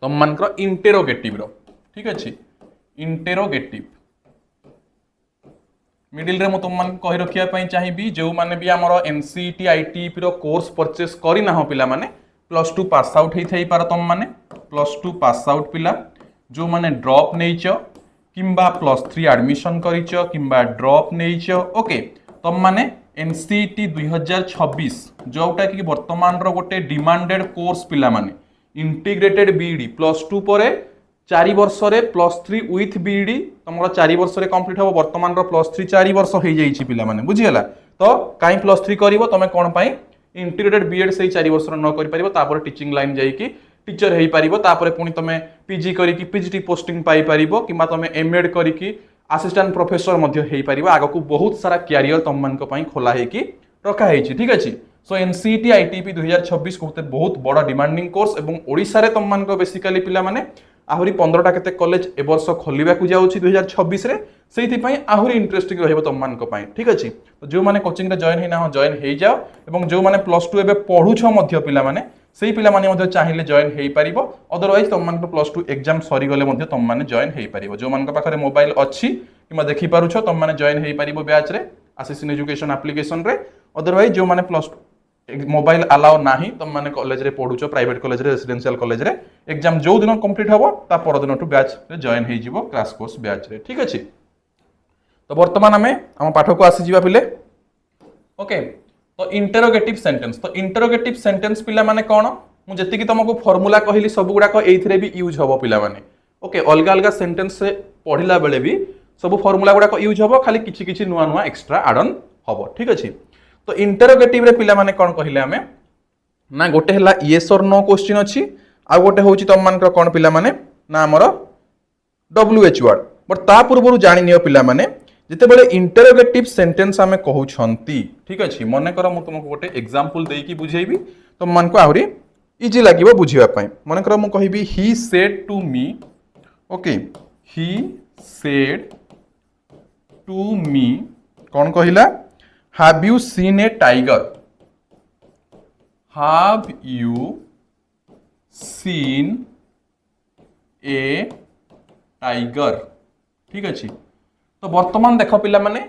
तुम मानकर इंटेरोगेटिव रो ठीक अछि इंटेरोगेटिव मिडिल रे मु तुम मान कहि रखिया पई चाहिबी जो माने भी हमरो एनसीईटी आईटीपी रो कोर्स परचेस करि ना हो पिला माने +2 पास आउट हेई थई पार तुम माने +2 पास आउट पिला जो माने ड्रॉप नेइचो किंबा +3 एडमिशन करिचो किंबा ड्रॉप नेइचो ओके तुम माने एनसीईटी 2026 जोटा कि वर्तमान रो गोटे डिमांडेड कोर्स पिला माने इंटीग्रेटेड बीईडी +2 परे 4 वर्ष रे +3 विथ बीईडी तमरो 4 वर्ष रे कंप्लीट हो वर्तमान रो +3 4 वर्ष हो जाई छि पिला माने बुझी हला तो काई +3 करिवो तमे कोन पाई इंटीग्रेटेड बीएड से 4 वर्ष न करि परिबो तापर टीचिंग लाइन जाई कि टीचर हेई परिबो तापर पुनी तमे पीजी करी कि पीजीटी पोस्टिंग पाई परिबो किबा तमे एमएड करी कि असिस्टेंट प्रोफेसर मध्य हेई परिबो आगो को बहुत सारा कैरियर तम मान को पाई खोला हे कि रखा हे छि ठीक अछि सो एनसीईटी आईटीपी 2026 को बहुत बड़ा डिमांडिंग कोर्स एवं ओडिसा रे तम मान को बेसिकली पिला माने आहुरी 15टा केते कॉलेज ए वर्ष खोलिबा को जाउछि 2026 रे से आहरी इंटरेस्टिंग रहिबो तुम मान को ठीक अच्छे। तो जो मैंने कोचिंग रे जॉइन है ना जॉइन हो जाओ एवं जो मैंने +2 एबे पढ़ुछ मध्य पिला माने सेही पिला माने मध्य चाहिए जॉइन हो पारिबो। अदरवाइज तुम मान +2 एग्जाम सरी गले मध्य तुम माने जॉइन हो पारिबो। जो मान पाखरे मोबाइल अच्छी कि देखि पारुछ तुम माने जॉइन हो पारिबो बैच रे आसिस्टेंट एजुकेशन एप्लिकेशन रे। अदरवाइज जो मैंने +2 मोबाइल अलाउ ना तुम मैंने कॉलेज रे पढ़ुछ प्राइवेट कॉलेज रे रेसिडेंशियल कॉलेज रे एग्जाम जो दिन कंप्लीट हबो ता पर दिन टू बैच रे जॉइन हो जिवो क्रैश कोर्स बैच रे ठीक अछि। तो वर्तमान आम आम पाठ को आसी पिले ओके। तो इंटरोगेटिव सेंटेंस तो इंटरोगेटिव सेंटेंस पिला माने कौन मुझे जी तुमको फॉर्मूला कहली सब गुड़ाक ये भी यूज हम पिला माने ओके। अलग अलग सेंटेंस से पढ़ला बेले भी सब फॉर्मूला गुड़ाक यूज हम खाली किछि किछि नुआ नुआ एक्स्ट्रा आड ऑन हम ठीक अच्छे। तो इंटरोगेटिव रे पिला माने कौन कहले आमे ना गोटे हला येस और नो क्वेश्चन अच्छी आ गोटे होची तुम मान कौन पिला माने ना हमर WH वर्ड बट ता पूर्व जानि नियो पिला माने जितेबाला इंटरोगेटिव सेंटेंस आमे कहउछंती ठीक अछि। मन कर मु तुमको गोटे एग्जांपल देकी बुझेबी तुम मान को आहुरी इजी लागिवो बुझिबा पई। मन कर मु कहिबी he said to me okay. He said to me कौन कहिला have you seen a tiger. Have you seen a tiger ठीक अछि। तो वर्तमान देख पिला माने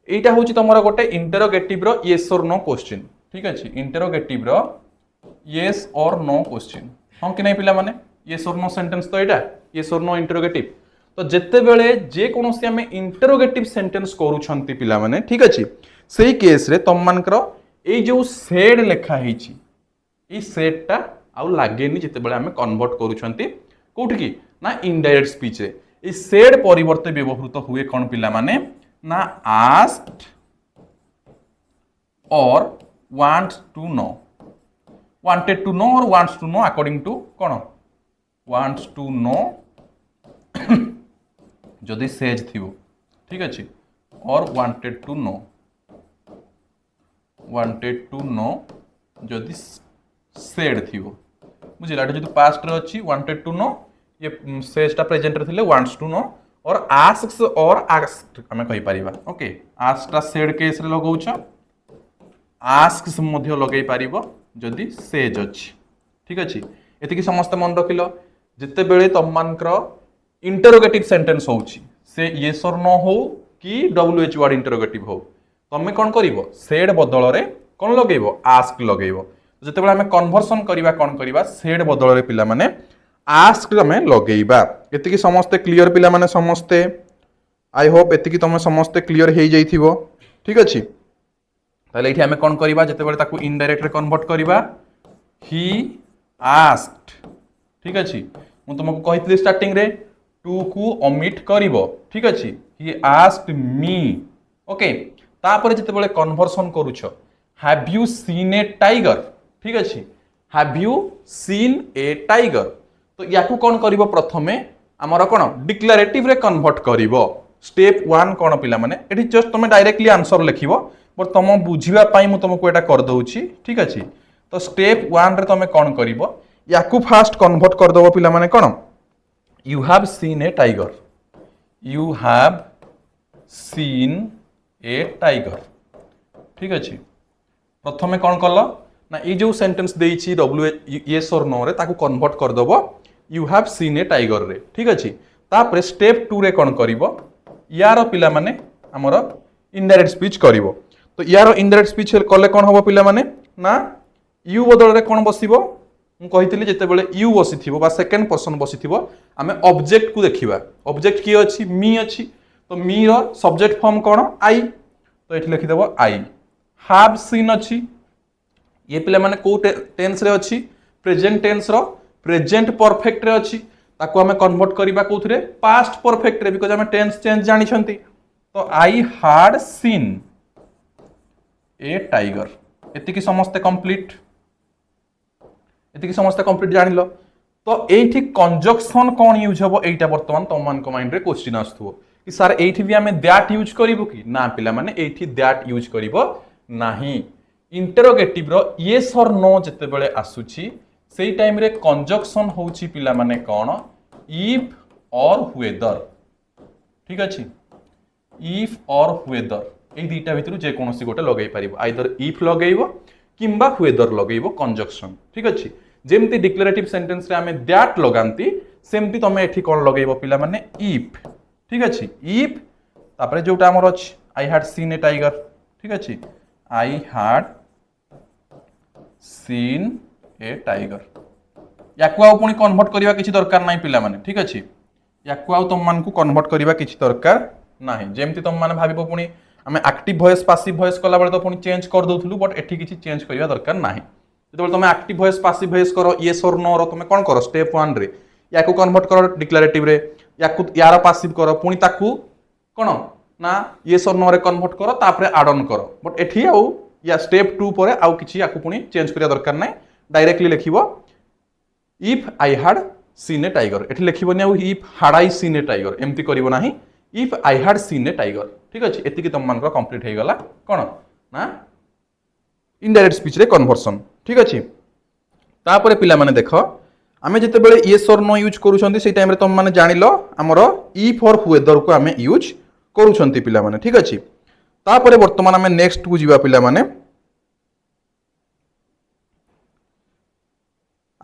एटा होची तमरा गोटे interrogative row yes or no question ठीक अछि। Interrogative row yes or no question हम कि नै पिला माने येस और नो सेंटेंस तो एटा येस और नो इंटरोगेटिव। तो जेते बेले जे कोनोसी हमें इंटरोगेटिव सेंटेंस करूछंती पिला माने ठीक अछि सेही केस रे तम मानकर ए जो सेड लेखा हेची ए सेडटा आउ लागेनी जेते बेले हमें कन्वर्ट करूछंती कोठी की ना इनडायरेक्ट स्पीच रे ए सेड परिवर्ते व्यवहृत हुए कौन पिला माने ना asked or wants to know wanted to know or wants to know according to कौन वांट्स टू नो जदि सेज थिवो ठीक अछि और वांटेड टू नो जदि सेड थिवो बुझिला जदि पास्ट रे अछि वांटेड टू नो ये सेजटा प्रेजेंट रे थिले वांट्स टू नो और आस्क्स और आस्क्ड हमें कहि परिबा ओके। आस्क्डा सेड केस रे लगाउछ आस्क्स मध्य लगै पारिबो जदि सेज अछि ठीक अछि। एतिकी समस्त मन रखिलो जिते बेले तम मानकर इंटरोगेटिव सेंटेंस होउछि से येस और नो हो कि WH वर्ड इंटरोगेटिव हो तमे कोन करिवो सेड बदल रे कोन लगेइबो आस्क लगेइबो। जते बेले हमें कन्वर्सन करिबा कोन करिबा सेड बदल रे पिला माने आस्क हमें लगेइबा। एतिकी समस्त क्लियर पिला माने समस्ते आई होप एतिकी तुम समस्ते क्लियर हो जाइथिबो ठीक अछि। ताले एठी हमें कोन करिबा जते बेले ताकू इनडायरेक्ट रे कन्वर्ट करिबा ही आस्क्ड ठीक अछि। मु तुमको कहितली स्टार्टिंग रे टू को ओमिट करिवो ठीक अछि। He asked me okay. तापर जते बेले कन्वर्सन करूछ have you seen a tiger ठीक अछि। Have you seen a tiger तो याकू कौन करिवो प्रथमे हमर कोन डिक्लेरेटिव रे कन्वर्ट करिवो। स्टेप 1 कोन पिला माने एठी जस्ट तुम डायरेक्टली आंसर लिखिवो बट तुम बुझिबा पई मु तुमको एटा कर दउची ठीक अछि। तो स्टेप 1 रे तुम कोन करिवो याकू फास्ट कन्वर्ट कर दबो पिला माने कोन you have seen a tiger you have seen a tiger ठीक अछि। प्रथमे कोन कलो ना ये जो सेंटेंस देइछि येस और नो रे ताकू कन्वर्ट कर दबो you have seen a tiger रे ठीक अछि। तापर स्टेप 2 रे कोन करिवो यार पिला माने हमर इनडायरेक्ट स्पीच करिवो। तो यार इनडायरेक्ट स्पीच कले कोन होबो पिला माने ना यू बदल रे कोन बसिबो मु कहितली जेते बेले यू बसिथिबो बा सेकंड पर्सन बसिथिबो आमे ऑब्जेक्ट को देखिबा। ऑब्जेक्ट की अछि मी अछि तो मी रो सब्जेक्ट फॉर्म कोन आई तो एठी लिखि देबो आई। हैव सीन अछि ये पिला माने को टेंस रे अछि प्रेजेंट टेंस रो प्रेजेंट परफेक्ट रे अछि ताको हमें कन्वर्ट करिबा कोथरे पास्ट परफेक्ट रे बिकॉज़ हमें टेंस चेंज जानि छंती। तो I had seen a tiger एतिकी समस्त कंप्लीट जानि लो। तो एठी कंजक्शन कोन यूज हबो एटा वर्तमान तुम मान को माइंड रे क्वेश्चन आस्थुओ कि सर एठी भी हमें दैट यूज करिवो कि ना पिला माने एठी दैट यूज करिवो नाही। Interrogative row yes or no जते बेले आसुची सेही टाइम रे कंजक्शन होउची पिला माने कोन इफ और वेदर ठीक अछि। इफ और वेदर এই দুইটা ভিতରୁ যে কোনসি গোটে লগাই পারিব আইদর ইফ লগাইব কিংবা ওয়েদর লগাইব কনজংশন ঠিক আছে যেমতি ডিক্লারেটিভ সেন্টেন্স রে আমি দ্যাট লগান্তি সেমতি তুমি এठी কোন লগাইব পিলা মানে ইফ ঠিক আছে ইফ তারপরে যেটা আমার আছে I had seen a tiger ঠিক আছে I had seen a tiger ইয়াকু আউ পুনি কনভার্ট করিবা কিছু দরকার নাই পিলা মানে ঠিক আছে ইয়াকু আউ তোম মানকু কনভার্ট করিবা কিছু দরকার নাই যেমতি তোম মানে ভাবিব পুনি আমি অ্যাক্টিভ ভয়েস পাসিভ ভয়েস কলা বেলে তো পুনি চেঞ্জ कर দউথলু বট এठी কিছু চেঞ্জ করিবা দরকার নাই যেতবেলে তুমি অ্যাক্টিভ ভয়েস পাসিভ ভয়েস করো ইয়েস অর নো র তুমি কোন করো স্টেপ 1 রে ইয়াকু কনভার্ট করো ডিক্লারেটিভ রে ইয়াকু ইয়ার পাসিভ করো পুনি তাকু কোন না ইয়েস অর নো রে কনভার্ট করো তারপরে অ্যাড অন করো বট এठी আউ या स्टेप 2 পরে আউ কিছু ইয়াকু পুনি চেঞ্জ করিয়া দরকার নাই ডাইরেক্টলি লিখিব if I had seen a tiger এটি লিখিবনি আউ if had I seen a tiger এমতি করিব নাহি if I had seen a tiger ঠিক আছে এতিকি তোম মানকৰ কমপ্লিট হৈ গলা কোন না ইনডাইরেক্ট স্পিচ রে কনভার্সন ঠিক আছে তারপরে পিলা মানে দেখো আমি যেতেবেলে ইয়েস অর নো ইউজ করুছন্তি সেই টাইম রে তোম মানে জানিলো আমর ইফ অর ওয়েদর কো আমি ইউজ করুছন্তি পিলা মানে ঠিক আছে তারপরে বর্তমান আমি নেক্সট কু যিবা পিলা মানে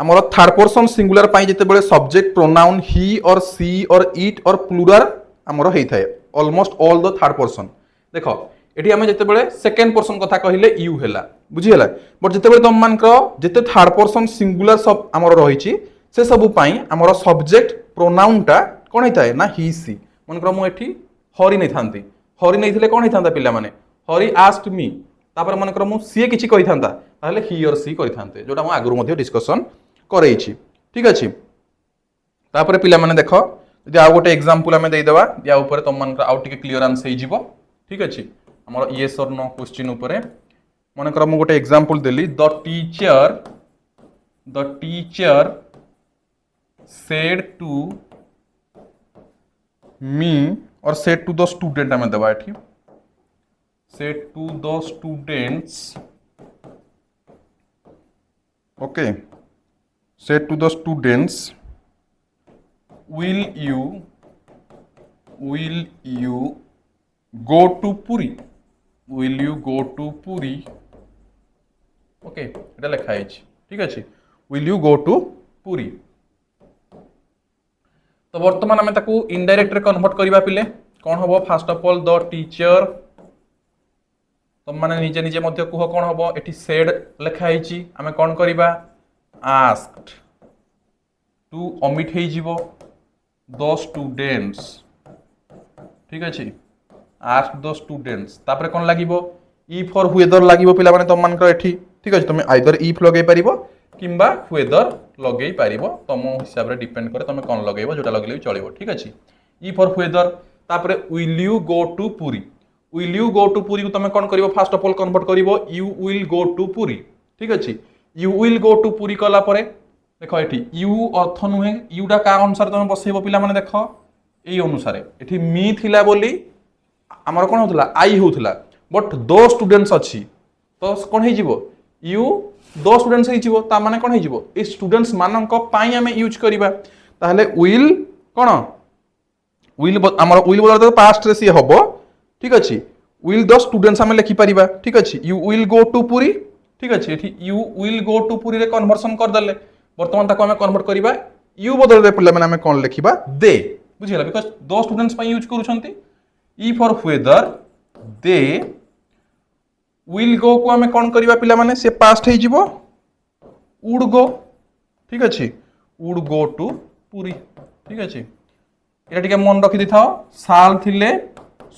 আমার থার্ড পারসন সিঙ্গুলার পাই যেতেবেলে subject pronoun he or she or it or plural আমার হেই থাকে almost all the third person দেখো এটি আমি যেতেবেলে সেকেন্ড পারসন কথা কহিলে ইউ হেলা বুঝি হেলা বট যেতেবেলে তোম মানকৰ যেতে থার্ড পারসন সিঙ্গুলার সব আমার রহিছি সে সবু পাই আমার সবজেক্ট প্রোনাউনটা কোন হেই থাকে না হি সি মনকৰ মু এটি হরি নাই থান্তি হরি নাই থিলে কোন হেই থান্তা পিলা মানে হরি আস্কড মি তারপরে মনকৰ মু সি কিছু কই থান্তা তাহলে হি অর সি কই থান্তে যেটা মু আগরু মধ্যে ডিসকাশন করেইছি ঠিক আছে তারপরে পিলা মানে দেখো যদি আউ গোটে এক্সাম্পল আমি দেই দেবা ইয়া উপরে তোম মানকৰ আউ টিকে ক্লিয়ারেন্স হেই যিব ঠিক আছে আমার ইয়েস অর নো क्वेश्चन উপরে মনে কর মু গোটে এক্সাম্পল দেলি the teacher said to me or said to the student আমি দেবা এটি said to the students okay said to the students will you go to Puri will you go to Puri ওকে এটা লেখা আছে ঠিক আছে will you go to Puri তো বর্তমান আমি তাকু ইনডাইরেক্ট রে কনভার্ট করিবা পিলে কোন হবো first of all the teacher তো মানে নিজে নিজে মধ্যে কুহ কোন হবো এটি সেড লেখা আইছি আমি কোন করিবা আস্কড টু অমিট হেই যিব দ স্টুডেন্টস ঠিক আছে আস্ক দ স্টুডেন্টস তারপরে কোন লাগিব ইফ অর ওয়েদর লাগিব পিলা মানে তোম মানকৰ এটি ঠিক আছে তুমি আইদর ইফ লগাই পারিব কিংবা ওয়েদর লগাই পারিব তম হিসাবে ডিপেন্ড করে তুমি কোন লগাইব যেটা লগাইলে চলিব ঠিক আছে ইফ অর ওয়েদর তারপরে will you go to Puri will you go to Puri তুমি কোন করিব ফার্স্ট অফ অল কনভার্ট করিব you will go to Puri ঠিক আছে you will go to Puri কলা পরে দেখো এটি ইউ অর্থ নুহে ইউটা কা অনুসারে তুমি বসাইব পিলা মানে দেখো এই অনুসারে এটি মি থিলা বলি আমার কোন হউতলা আই হউতলা বট দো স্টুডেন্টস अछि তো কোন হেই যিব ইউ দো স্টুডেন্টস হেই যিব তা মানে কোন হেই যিব এই স্টুডেন্টস মানক পাই আমি ইউজ করিবা তাহলে উইল কোন উইল আমার উইল বলার তো পাস্ট রে সি হবো ঠিক আছে উইল দ স্টুডেন্টস আমি লিখি পারিবা ঠিক আছে you will go to Puri ঠিক আছে এটি you will go to Puri রে কনভার্সন कर দেলে বর্তমান তাকো আমি কনভার্ট করিবা ইউ বদল রে পিলা মানে আমি কোন লিখিবা দে বুঝিলা বিকজ দ স্টুডেন্টস পাই ইউজ করুছন্তি if or whether they will go কো আমি কোন করিবা পিলা মানে সে পাস্ট হেই যিব উড গো ঠিক আছে উড গো টু পুরি ঠিক আছে এটা টিকে মন রাখি দিথাও শাল থিলে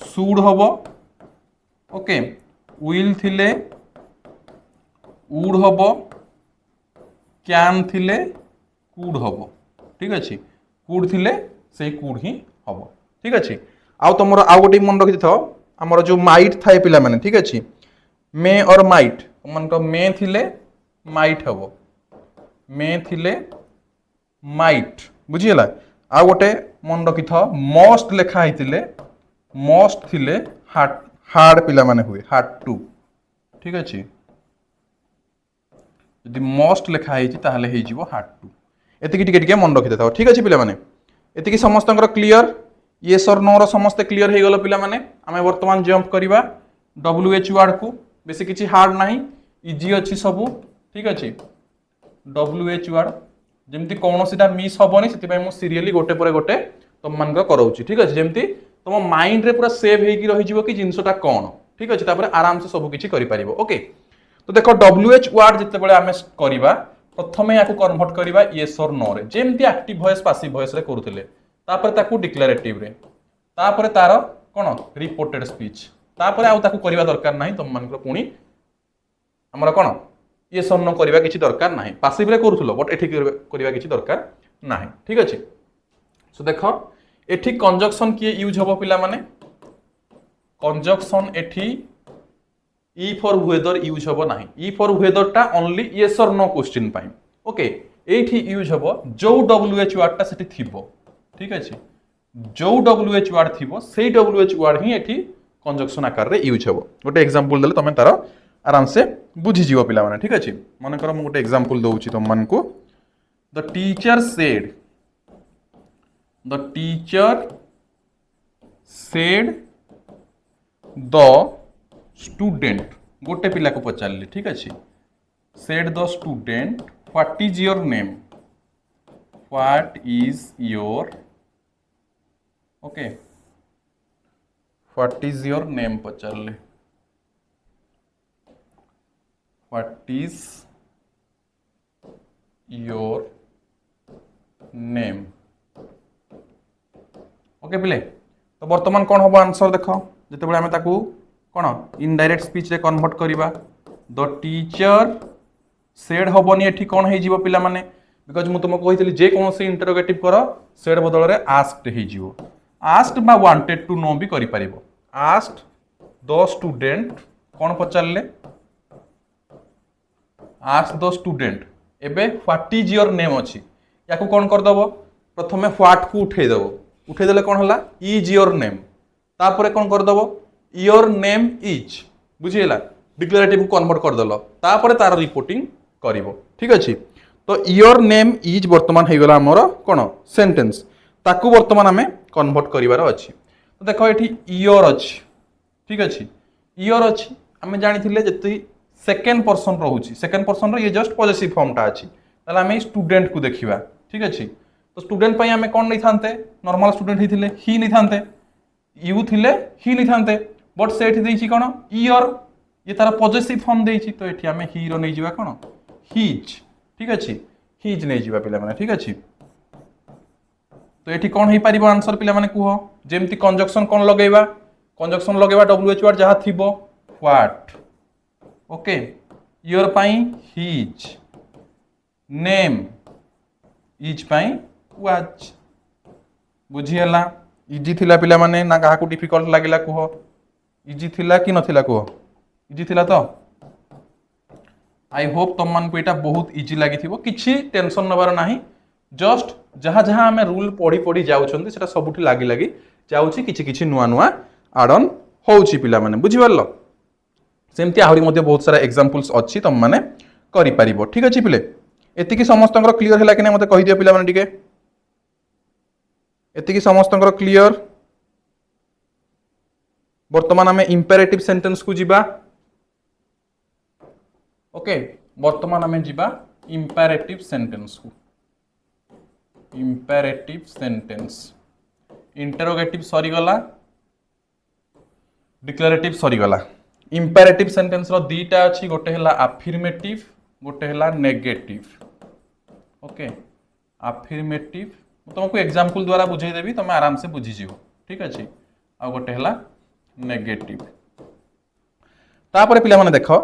শুড হবো ওকে উইল থিলে উড হবো ক্যান থিলে কুড হবো ঠিক আছে কুড থিলে সেই কুড হি হবো ঠিক আছে আউ তোমার আউ গোটে মন রাখি দিথাও আমার যে মাইট থাই পিলা মানে ঠিক আছে মে অর মাইট মনক মে থিলে মাইট হবো মে থিলে মাইট বুঝিলা আউ গোটে মন রাখি থাও মস্ট লেখা হইতিলে মস্ট থিলে হার্ড হার্ড পিলা মানে হুয়ে হার্ড টু ঠিক আছে যদি মস্ট লেখা হয়েছি তাহলে হয়ে যাব হার্ড টু এতিকি টিকে টিকে মন রাখি দেখাও ঠিক আছে পিলা মানে এতিকি সমস্তଙ୍କର ক্লিয়ার येस और नो रो समस्त क्लियर हो गल पिला माने आमे वर्तमान जंप करबा WH वर्ड को बेसी किछि हार्ड नाही इजी अछि सब ठीक अछि WH वर्ड जेमती कौनसीटा मिस हबनी से मु सीरियली गोटे पर गोटे तुम मान कराऊँ ठीक अच्छे जमी तुम माइंड रे पूरा सेव हो रही कि जिनसटा कौन ठीक अच्छे आराम से सब किसी कर ओके तो देख WH वर्ड जिते आम करवा प्रथम या कन्वर्ट करवा येस और नो रे जेमती एक्टिव वॉइस पासिव वॉइस रे करूले तापर ताकू डिक्लेरेटिव रे तापर तार कौन रिपोर्टेड स्पीच तापर आउ ताकू करबा दरकार नाही तुम मान पुणी हमर कौन ये सन्न करबा किछि दरकार नाही पासिव रे करूथलो बट एठी करबा किछि दरकार नाही ठीक अछि सो देखो एठी कंजक्शन किए यूज हबो पिला माने कंजक्शन एठी ई फॉर वेदर यूज हबो नाही ई फॉर वेदर टा only yes or no question pi okay एठी यूज हबो जो WH वर्ड टा सेठी थिबो ठीक अछि जो WH वर्ड थिबो सेही WH वर्ड ही एठी कंजक्शन आकार रे यूज हबो गोटे एग्जांपल देले तमे तारो आराम से बुझी जीव पिला माने ठीक अछि मन कर मु गोटे एग्जांपल दउची तुम मन को the teacher said the student गोटे पिला को पचारली ठीक अछि said the student what is your name okay what is your name पचारली What is your name? Okay पिले तो वर्तमान कौन हम आंसर देख जिते आम ताकू कौन इनडायरेक्ट स्पीच रे कन्वर्ट करवा द टीचर सेड हबनी एठी कौन हो पिला माने बिकज मु तुमको कही जे कौन से इंटरोगेटिव कर सेड बदल रे आस्क्ड हो आस्क्ड बा वांटेड टू नो भी करि परिबो आस्क्ड द स्टूडेंट कौन पचारले आस्क द स्टूडेंट एबे व्हाट इज योर नेम अच्छी या कौन करदेव प्रथमे व्हाट को उठेदेले कौन है इज योर नेम तापर कौन करदेव योर नेम इज बुझीगला डिक्लेरेटिव को कन्वर्ट करदेल तापर तार रिपोर्टिंग करिवो ठीक अच्छे तो योर नेम इज वर्तमान हो गला आमर कौन सेंटेंस ताकू वर्तमान आम कन्वर्ट करिवार अच्छी तो देख ये योर अच्छी ठीक अच्छे योर अच्छी आम जानी जी सेकेंड पर्सन रोचे सेकेंड पर्सन ये जस्ट पॉजिटिव फॉर्मटा अच्छी ताले आम स्टूडेंट को देखा ठीक अच्छे तो स्टूडेंट पे आम कौन नहीं था नॉर्मल स्टूडेंट होते ही नहीं था यू थिले ही नहीं था बट से कौन योर ये तार पॉजिटिव फॉर्म देती तो ये आम ही नहीं जा कौन हिज ठीक अच्छे हिज नहीं जा पे ठीक अच्छे तो ये कौन हो पार आंसर पे कह जमती कंजक्शन कौन लगेगा कंजक्शन लगेगा WH वर्ड जहाँ थी व्हाट ओके योर पाई हिज नेम इज पाई वाच बुझीगला इजी थिला पिला माने ना काहा को डिफिकल्ट लागिला कह इजी थिला कि नथिला कह इजी थिला तो आई होप तुम मान को एटा बहुत इजी लागि थिबो किछि टेंशन नबार नाही जस्ट जहाँ जहाँ आम रूल पढ़ी पढ़ी जाउछन्ते सेटा सबुठी लागी लागी जाउछि किछि किछि नुआ नुआ आड ऑन होउछि पिला माने बुझि परलो सेमती आहरी मध्य बहुत सारा एग्जांपल्स अच्छी तुम माने करि परिबो ठीक अछि पिले एतिकी समस्तंकर क्लियर हैला कि नै मते कहि दियो पिला माने टिके एतिकी समस्तंकर क्लियर वर्तमान आमे इंपेरेटिव सेंटेंस को जिबा ओके वर्तमान आमे जिबा इंपेरेटिव सेंटेंस को इंपेरेटिव सेंटेंस इंटरोगेटिव सरी गला डिक्लेरेटिव सरी गला इंपेरेटिव सेंटेंस रो दीटा अच्छी गोटे है अफर्मेटिव गोटे है नेगेटिव ओके अफर्मेटिव तुमको एग्जांपल द्वारा बुझे देवी तुम आराम से बुझीज ठीक अच्छे आ गोटे है नेगेटिव तापर पिला माने देखो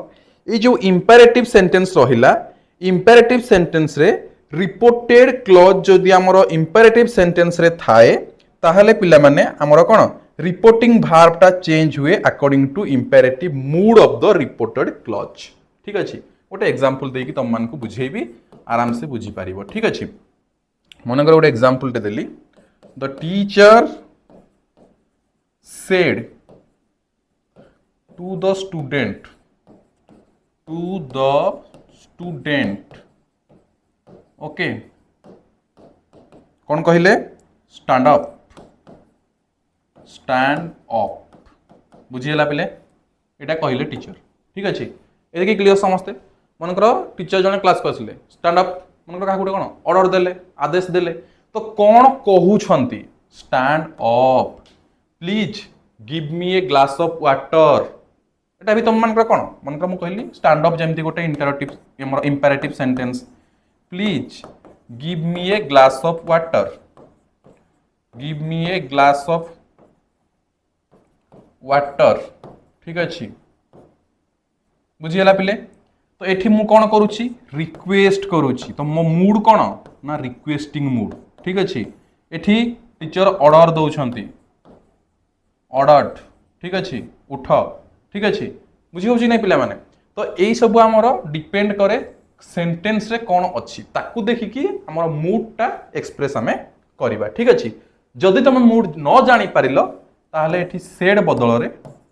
ये जो इंपेरेटिव सेंटेंस रहिला इंपेरेटिव सेंटेंस रे रिपोर्टेड क्लॉज जदि हमरो इंपेरेटिव सेंटेंस रे थाए ताहले पिला माने हमरो कोन रिपोर्टिंग भार्ब टा चेंज हुए according to imperative mood of the reported clause ठीक अच्छे गोटे एग्जांपल देकी तुम मान को बुझेबी आराम से बुझी पारिबो ठीक अच्छे मन कर गोटे एग्जांपल टे देली the teacher said to the student okay कौन कहले स्टैंड अप स्टैंड अप बुझीगला पिले एटा कहले टीचर ठीक अच्छे ये क्लीयर समस्ते मनकर टीचर जने क्लास को आसिले स्टैंड अप मनकर क्या गोटे कौन ऑर्डर देले आदेश देले तो कौन कहउछंती stand up please give me a glass of water एटा भी तुम मनकर कौन मनकर मु कहली स्टैंड अप जेमती गोटे imperative sentence please give me a glass of water give me a glass of water ठीक अच्छे बुझीगला पिले तो एठी मु कौन करुच्ची रिक्वेस्ट करुच्ची तो मो मूड कौन ना रिक्वेस्टिंग मूड ठीक अच्छे एठी टीचर ऑर्डर दौरान ऑर्डर ठीक अच्छे उठ ठीक अच्छे बुझी होची नहीं पिला माने तो यही सब आमर डिपेंड करे सेंटेंस रे कौन अच्छी ताकू देखिकी आमर मूड टा एक्सप्रेस आमे करबा ठीक अच्छे जदि तुम मूड न जानी पारिलो ताहले एठी सेड बदल रे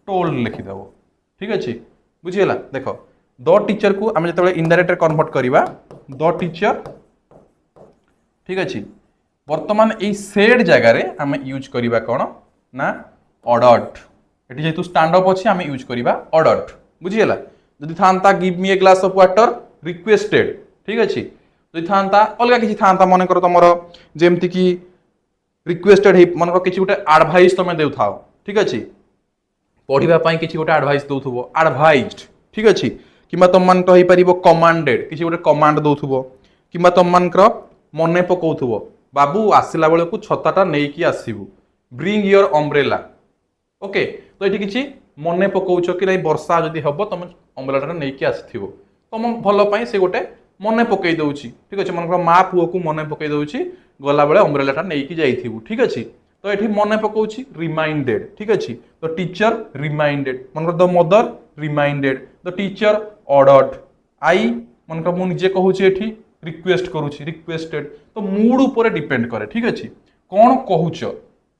टोल्ड लिखिदेव ठीक अच्छे बुझीगला देख द टीचर को आम जो इनडायरेक्ट कन्वर्ट करवा द टीचर ठीक अच्छे वर्तमान ये सेड जगार आम यूज करवा कौन ना ऑर्डर्ड ये जेहेतु स्टैंड अप अच्छे आम यूज करवा ऑर्डर्ड बुझीगला जदि था give me a glass of water requested ठीक अच्छे जदि था अलग किसी था मन कर तुम जमती कि रिक्वेस्टेड मन किसी गोटे एडवाइस तुम दे था ठीक अच्छे पढ़ाई किसी गोटे एडवाइस दौथुब एडवाइज्ड ठीक अच्छे कि तुम मान हो कमांडेड किसी गोटे कमांड दौथुब कि तुम मान मन पकाउथुब बाबू आसला बेले को छताटा नहीं कि आसबू ब्रिंग योर अम्ब्रेला ओके तो ये किसी मन पकाउछ कि नहीं वर्षा जदि हम तुम अम्ब्रेलाटा नहीं कि आसथिबो तुम भल से गोटे मन पकई दउची ठीक अच्छे मन माँ पुओ को मन पकई दउची गला बेले अम्ब्रेलाटा नहीं कि जाइथिबू ठीक अच्छे तो ये मन पकाउची रिमाइंडेड ठीक अच्छे तो टीचर रिमाइंडेड मन the mother reminded the teacher ordered आई मन मु निजे कहूची एठी रिक्वेस्ट करूची रिक्वेस्टेड तो मूड ऊपर डिपेंड करे ठीक अच्छे कौन कहूच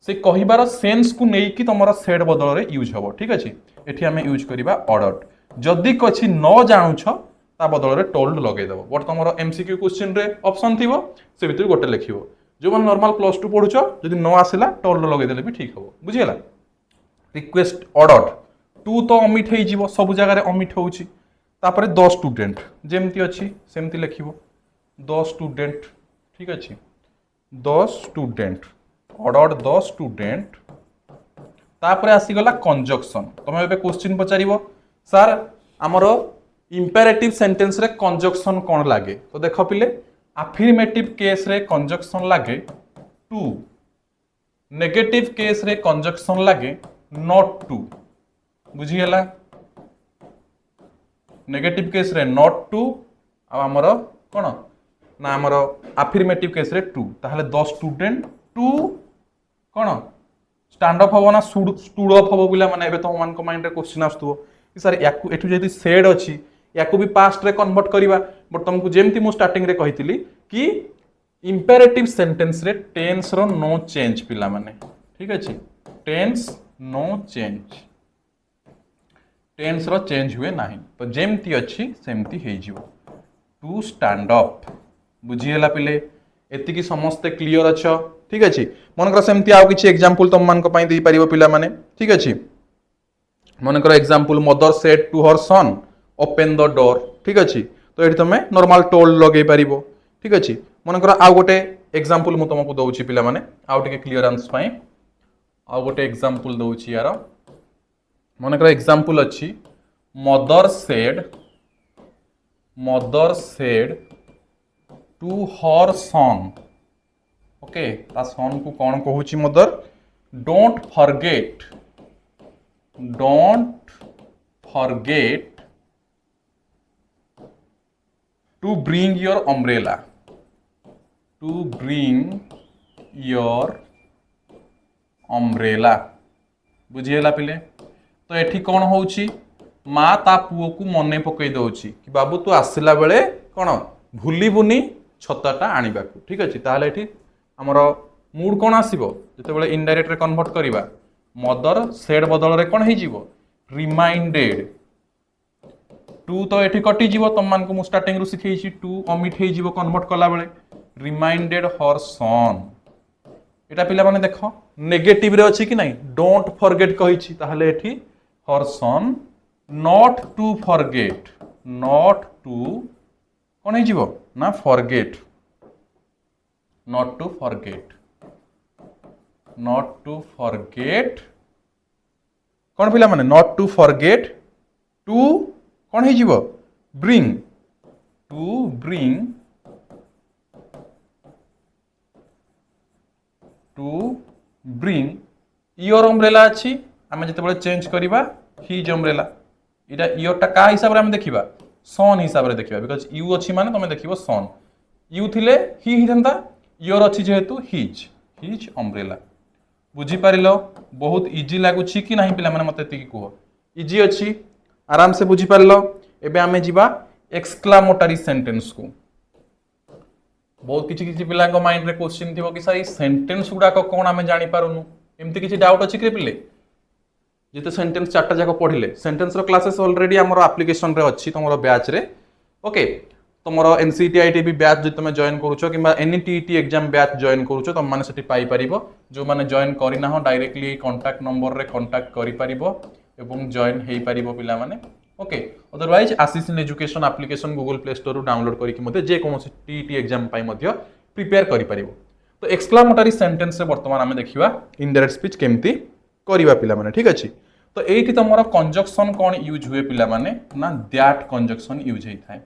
से कहिबार सेंस को नहीं कि तुम सेड बदल रे यूज हम ठीक अच्छे एठी आमे यूज करबा ऑर्डर्ड जदि कछि न जानूछ ता बदल रे टोल्ड लगे देबो बट तुम एमसीक्यू क्वेश्चन रे ऑप्शन थिबो से भितर गोटे लिखिबो जो मन नॉर्मल प्लस 2 पढुछ जदि न आसिला टोल्ड लगे देले भी ठीक हो बुझिगला रिक्वेस्ट ऑर्डर्ड टू तो अमिट हो जीवो सब जगह रे अमिट होउची तापरे द स्टूडेंट जेमती अछि सेमती लिखिबो द स्टूडेंट ठीक अछि the student ordered the student तापरे आसी गला कंजक्शन तुम एबे क्वेश्चन पचारिबो सर हमरो इंपेरेटिव सेंटेंस रे कंजक्शन कोन लागे तो देख पिले अफर्मेटिव केस रे कंजक्शन लागे टू नेगेटिव केस रे कंजक्शन लागे नॉट टू बुझीगला नेगेटिव केस रे नॉट टू आमर कौन ना आमर अफर्मेटिव केस रे टू ताहले द स्टूडेंट टू कौन स्टैंड अप हम ना स्टूड अप हम बोला माने एबे तुम मान को माइंड रे क्वेश्चन आस्तुओ कि सर याकू एठु जेति सेड अछि याकू भी पास्ट रे कन्वर्ट करबा बट तुमको जेमती मु स्टार्टिंग रे कहितली कि इंपेरेटिव सेंटेंस रे टेंस रो नो चेंज पिला माने ठीक अछि टेंस नो चेंज टेंस रो चेंज हुए नाही तो जेमती अच्छी सेमती हे जिवो टू स्टैंड अप बुझीगला पिले एतिकी समस्ते क्लियर अच्छा ठीक अच्छे मनकर सेमती आउ किछि एग्जांपल तुम मान को पई दे परिबो पिला माने ठीक अच्छे मनकर example mother said to her son open the door ठीक अच्छे तो एठी तुम नॉर्मल टोल्ड लगे पारिबो ठीक अच्छे मनकर आउ गोटे एग्जांपल मु तुमको दउछि पिला माने आउ टिके क्लियरेंस पई आउ गोटे एग्जांपल दउछि यार मनकर एग्जांपल अच्छी mother said to her son okay ता सन को कौन कहूची mother don't forget to bring your umbrella बुझीगला पिले तो एठी कौन होउची माँ ता पुओ को मन पकई दउची कि बाबू तू आसिला बेले कौन भूलिबुनी छताटा आनिबाकू ठीक अछि ताहले एठी हमर मूड कौन आसीबो जते बेले इनडायरेक्ट रे कन्वर्ट करिबा मदर सेड बदल रे कौन हे जीवो रिमाइंडेड टू तो एठी कटि जीवो तुम मान को मु स्टार्टिंग रु सिखैछि टू अमिट हे जीवो कन्वर्ट कला बेले रिमाइंडेड हर सन एटा पिला माने देखो नेगेटिव रे अछि कि नहीं डोंट फॉरगेट कहिछि ताहले एठी her son not to forget not to कोन हिजिवो ना forget not to forget not to forget कौन पिला माने नॉट टू फॉरगेट टू कौन हिजिवो bring to bring to bring your umbrella अच्छी आम जिते चेंज करवा हिज अम्ब्रेला इटा योरटा का हिसाब रे हम देखिबा सन हिसाब रे देखिबा बिकॉज यू अच्छी माने तुम देखिबो सन यू थिले ही था योर अच्छी जेहेतु हिज हिज अम्ब्रेला बुझी पारिलो बहुत इजी लागुछि कि नहीं पिला माने मते एतिकी कहो इजी अच्छी आराम से बुझी पारिलो एबे आमे जिबा एक्सक्लामेटरी सेंटेंस को बहुत किसी किसी पिला माइंड रे क्वेश्चन थिबो कि सर सेंटेंस गुडा को कोन आमे जानि पारुनु एमती किसी डाउट अछि कि पिले जेते सेंटेंस चारटा जाको पढिले सेंटेंस रो क्लासेस ऑलरेडी हमरो एप्लीकेशन रे अछि तमरो बैच रे ओके तमरो एनसीटीआईटी भी बैच जे तुम जॉइन करूछो किबा एनटीईटी एग्जाम बैच जॉइन करूछो तुम माने सेठी पाई परिबो जो माने जॉइन करिना हो डायरेक्टली कांटेक्ट नंबर रे कांटेक्ट करि परिबो एवं जॉइन हेई परिबो पिला माने okay otherwise Ashish in education application Google Play store download करके मते जे कोनोसी टीईटी एग्जाम पाई मध्य प्रिपेयर करि परिबो तो एक्सक्लामेटरी सेंटेंस रे वर्तमान आमे देखिबा इनडायरेक्ट स्पीच केमती करिबा पिला माने ठीक अछि तो एठी तमरो कंजक्शन कोन यूज हुए पिला माने ना दैट कंजक्शन यूज हेई थाए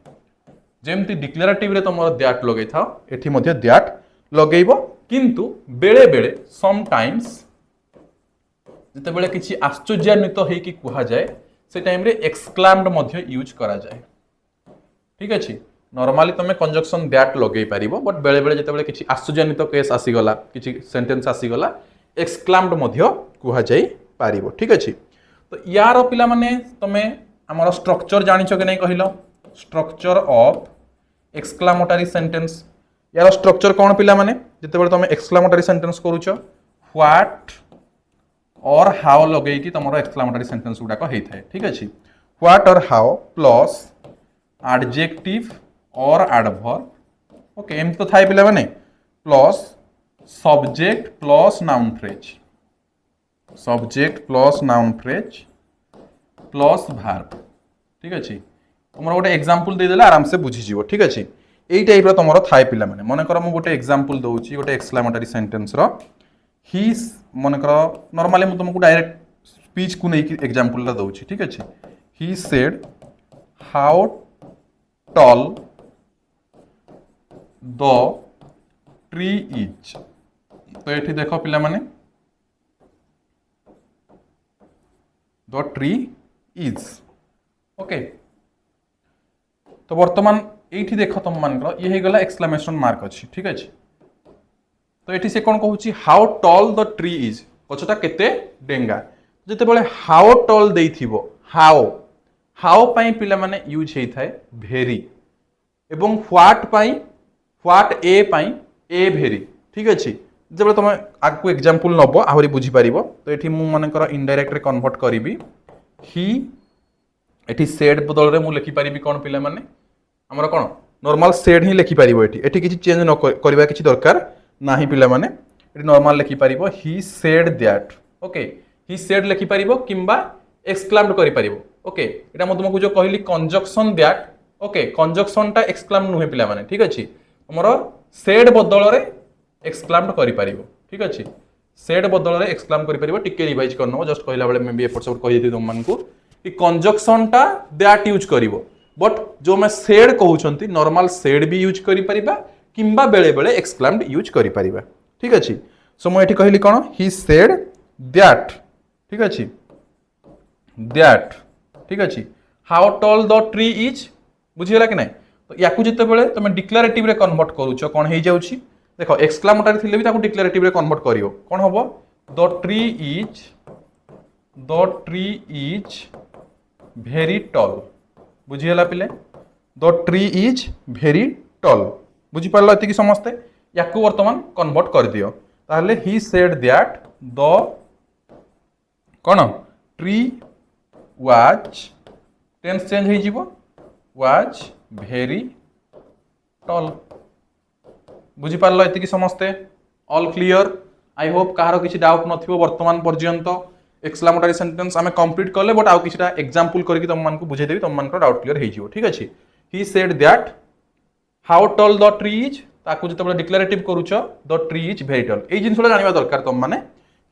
जेमती डिक्लेरेटिव रे तमरो दैट लगै थाओ एठी मध्य दैट लगैबो किंतु बेले बेले सम टाइम्स जते बेले किछि आश्चर्यान्वित हेई कि कुहा जाय से टाइम रे एक्सक्लाम्ड मध्य यूज करा जाए ठीक अछि नॉर्मली तमे कंजक्शन दैट लगै पारिबो बट बेले बेले जते बेले किछि आश्चर्यान्वित केस आसी गला किछि सेंटेंस आसी गला एक्सक्लाम्ड मध्य कुहा जाय पारिबो ठीक अछि तो यार पिला माने तमे हमर स्ट्रक्चर जानिछो कि नै कहिलो स्ट्रक्चर ऑफ एक्सक्लामेटरी सेंटेंस यार स्ट्रक्चर कोन पिला माने जते बेले तमे एक्सक्लामेटरी सेंटेंस करूछो व्हाट और हाउ लगे कि तुम एक्सक्लामेटरी सेंटेंस गुड़ाक होता है ठीक अच्छे व्हाट और हाउ प्लस एडजेक्टिव और एडवर्ब ओके एम तो थाए पिला माने plus subject plus noun phrase subject plus noun phrase plus verb ठीक अच्छे तुम गोटे एग्जांपल दे देला आराम से बुझी जीवो ठीक अच्छे एई टाइप रो तुमरो थाए पिला माने मन कर मु गोटे एग्जांपल दउची गोटे एक्सक्लामेटरी सेंटेंस रो ही मन कर नॉर्मली मु तुमको डायरेक्ट स्पीच को नहीं एग्जांपल ला दउची ठीक अच्छे he said how tall the tree is तो एठी देखो पिला माने द ट्री इज ओके तो वर्तमान एठी देखो तुम मान ये हे गला एक्सक्लेमेशन मार्क अछि ठीक अछि तो एठी से कोन कहूची how tall the tree is गछटा केते डेंगा जते बेले हाउ टॉल देइथिबो हाउ हाउ पई पिला माने यूज हेइ थाए भेरी एवं व्हाट पई व्हाट ए पई ए भेरी ठीक अछि जबे तुम आगु एग्जांपल नबो आहुरी बुझी पारिबो तो एठी मु माने कर इनडायरेक्ट रे कन्वर्ट करिवि ही एठी सेड बदल रे मु लिखि पारिबि कोन पिला माने हमर कोन नॉर्मल सेड ही लिखि पारिबो एठी किछि चेंज न करबा किछि दरकार नाही पिला माने एठी नॉर्मल लिखि पारिबो he said that okay he said लिखि पारिबो किंबा एक्सक्लाम्ड करि पारिबो ओके एटा म तुमको जो कहली कंजक्शन दैट ओके कंजक्शन टा एक्सक्लाम्ड नुहे पिला माने ठीक अछि हमर सेड बदल रे एक्सक्लाम्ड करि पारिबो ठीक अछि सेड बदल रे एक्सक्लाम करि पारिबो टिके रिवाइज करनो जस्ट कहला बेले मे बी एफर्ट सब कहि देति तुम मानकू कि कंजक्शन टा दैट यूज करिवो बट जो मैं सेड कहउछंती नॉर्मल सेड भी यूज करि परिबा किंबा बेले बेले एक्सक्लाम्ड यूज करि परिबा ठीक अछि सो मैं एठी कहली कोन ही सेड दैट ठीक अछि दैट ठीक अछि how tall the tree is बुझियला कि नै तो याकू जते बेले तुम डिक्लेरेटिव रे कन्वर्ट करूछो कोन हेइ जाउछि देखो एक्सक्लामेटरी थिले भी ताकू डिक्लेरेटिव रे कन्वर्ट करियो कोन हबो the tree is very tall बुझियला पिले the tree is very tall बुझी पारलो एति कि समस्ते याकू वर्तमान कन्वर्ट कर दियो ताहले ही सेड दैट द कोन ट्री वाज टेंस चेंज हे जीवो वाज भेरी टॉल बुझी पारलो एति कि समस्ते ऑल क्लियर आई होप कहार किसी डाउट नथिबो वर्तमान पर्यंत एक्सक्लेमेटरी सेंटेंस आमे कंप्लीट करले बट आउ किछटा एग्जांपल करके तुम मान को बुझे देबी तुम मान को डाउट क्लियर हे जिवो ठीक अछि he said that how tall the tree is ताकू जतबे डिक्लेरेटिव करूछ the tree is very tall ए जिंसटा जानिबा दरकार तुम माने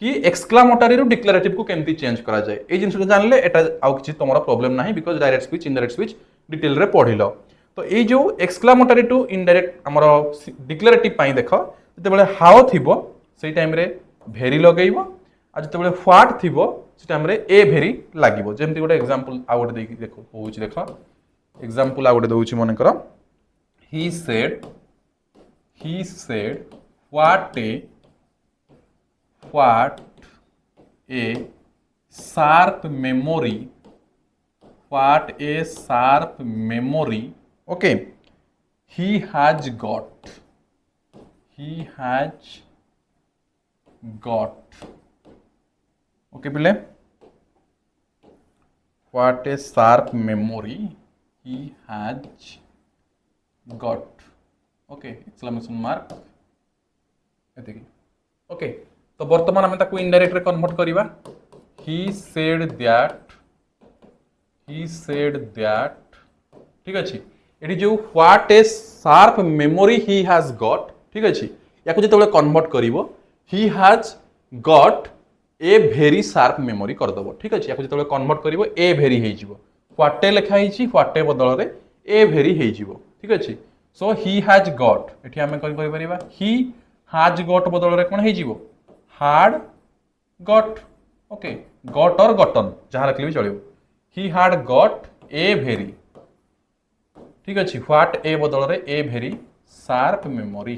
कि एक्सक्लेमेटरी रु डिक्लेरेटिव को केमती चेंज करा जाए ए जिंसटा जानले एटा आउ किछि तमरा प्रॉब्लम नाही because direct speech indirect speech detail रे पढिलो तो ए जो एक्सक्लेमेटरी टू इनडायरेक्ट हमरो डिक्लेरेटिव पाई देखो जतबे हाउ थिबो सेई टाइम रे भेरी लगेइबो आ जतबे व्हाट थिबो से टाइम रे ए भेरी लागिबो जेमति गोटे एग्जांपल आ गोटे देखि देखो होउछि देखो एग्जांपल आ गोटे दउछि मने करो he said what a sharp memory okay he has got okay pile what a sharp memory he has got okay exclamation mark एतिकी ओके तो वर्तमान आम ताकू इनडायरेक्ट रे कन्वर्ट करिवा he said that ठीक अछि एठी जो what a sharp memory he has got ठीक अछि याकू जेतेबेले convert करिवो he has got a very sharp memory कर दबो ठीक अछि याकू जेतेबेले कन्वर्ट करिवो a very हे जिवो what a लिखा हिची what a बदल रे a very हे जिवो ठीक अछि सो he has got एठी हमें करि परिबा he has got बदल रे कोन हे जिवो had got ओके got और gotten जहां रखले भी चलियो he had got a very ठीक अछि what a बदल रे a very sharp memory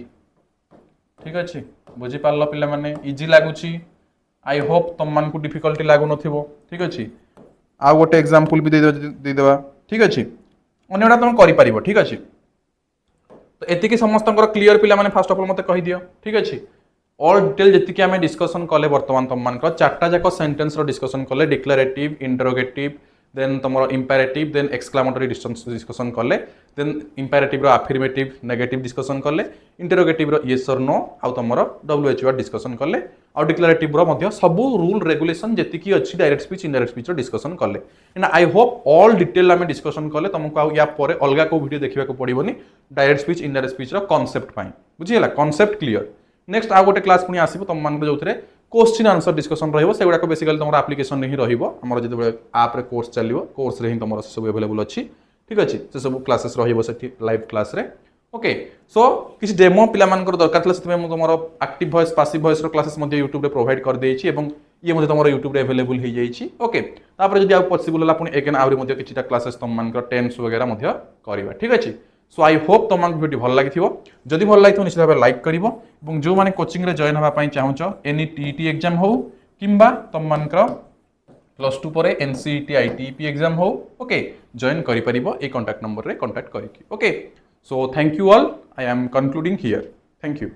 ठीक अछि बुझी पारलो पिला माने इजी लागुची आई होप तुम मान को डिफिकल्टी लागु नथिबो ठीक अछि आ गोटे एग्जांपल भी दे देबा ठीक अछि अन्यडा तुम करि परिबो ठीक अछि तो एतिकी समस्त क्लियर पिला माने फर्स्ट ऑफ ऑल मते कहि दियो ठीक अछि ऑल डिटेल जति आम डिस्कसन कले वर्तमान तुम मान चार्टा जाक सेंटेंस रो डिस्कसन कले डिक्लेरेटिव इंटरोगेटिव देन तुमरो इंपेरेटिव देन एक्सक्लेमेटरी डिस्कसन कले देन इंपेरेटिव रो अफर्मेटिव नेगेटिव डिस्कसन कले इंटरोगेटिव रो यस और नो आ तुमरो डब्ल्यूएच डिस्कसन कले आ डिक्लेरेटिव रो मध्य सब रूल रेगुलेशन जति अछि डायरेक्ट स्पीच इनडायरेक्ट स्पीच रो डिस्कसन कले and I hope all detail आम डिस्कसन कले तुमको आ या परे अलगा को वीडियो देखिबा को पड़िबोनी डायरेक्ट स्पीच इनडायरेक्ट स्पीच रो कांसेप्ट पाई बुझियला कांसेप्ट क्लियर नेक्स्ट आ गोटे क्लास पुनी आसीबो तुम मान जो क्वेश्चन आंसर डिस्कसन रहिबो सेगुडा को बेसिकली तुम एप्लिकेशन ही रहिबो हमर जते ऐप रे कोर्स चलिबो कोर्स रे ही तुम सब अवेलेबल अछि ठीक अछि से सब क्लासेस रहिबो सेठी लाइव क्लास रे ओके सो किछि डेमो पिला मानकर दरकार थला सेते मु तुमरो एक्टिव वॉइस पैसिव वॉइस रो क्लासेस मध्ये YouTube रे प्रोवाइड कर देछि एवं ये मध्ये तुमरो YouTube रे अवेलेबल हे जाइछि ओके तापर जदि आ पॉसिबल होला पुनी अगेन आउरी मध्ये किछिटा क्लासेस तुम मानकर टेन्स वगैरह मध्ये करबा ठीक अछि सो आई होप तुमको वीडियो भल लगी जदि भल लगी निश्चित भाव लाइक कर जो मैंने कोचिंग रे जॉइन होगा चाहूच एनी टीईटी एग्जाम हो किंबा तुम मानकर +2 पर एनसीईटी आईटीपी एग्जाम हो ओके जॉइन करि परिबो ए कांटेक्ट नंबर रे कांटेक्ट करिकि okay so thank you all I am concluding here thank you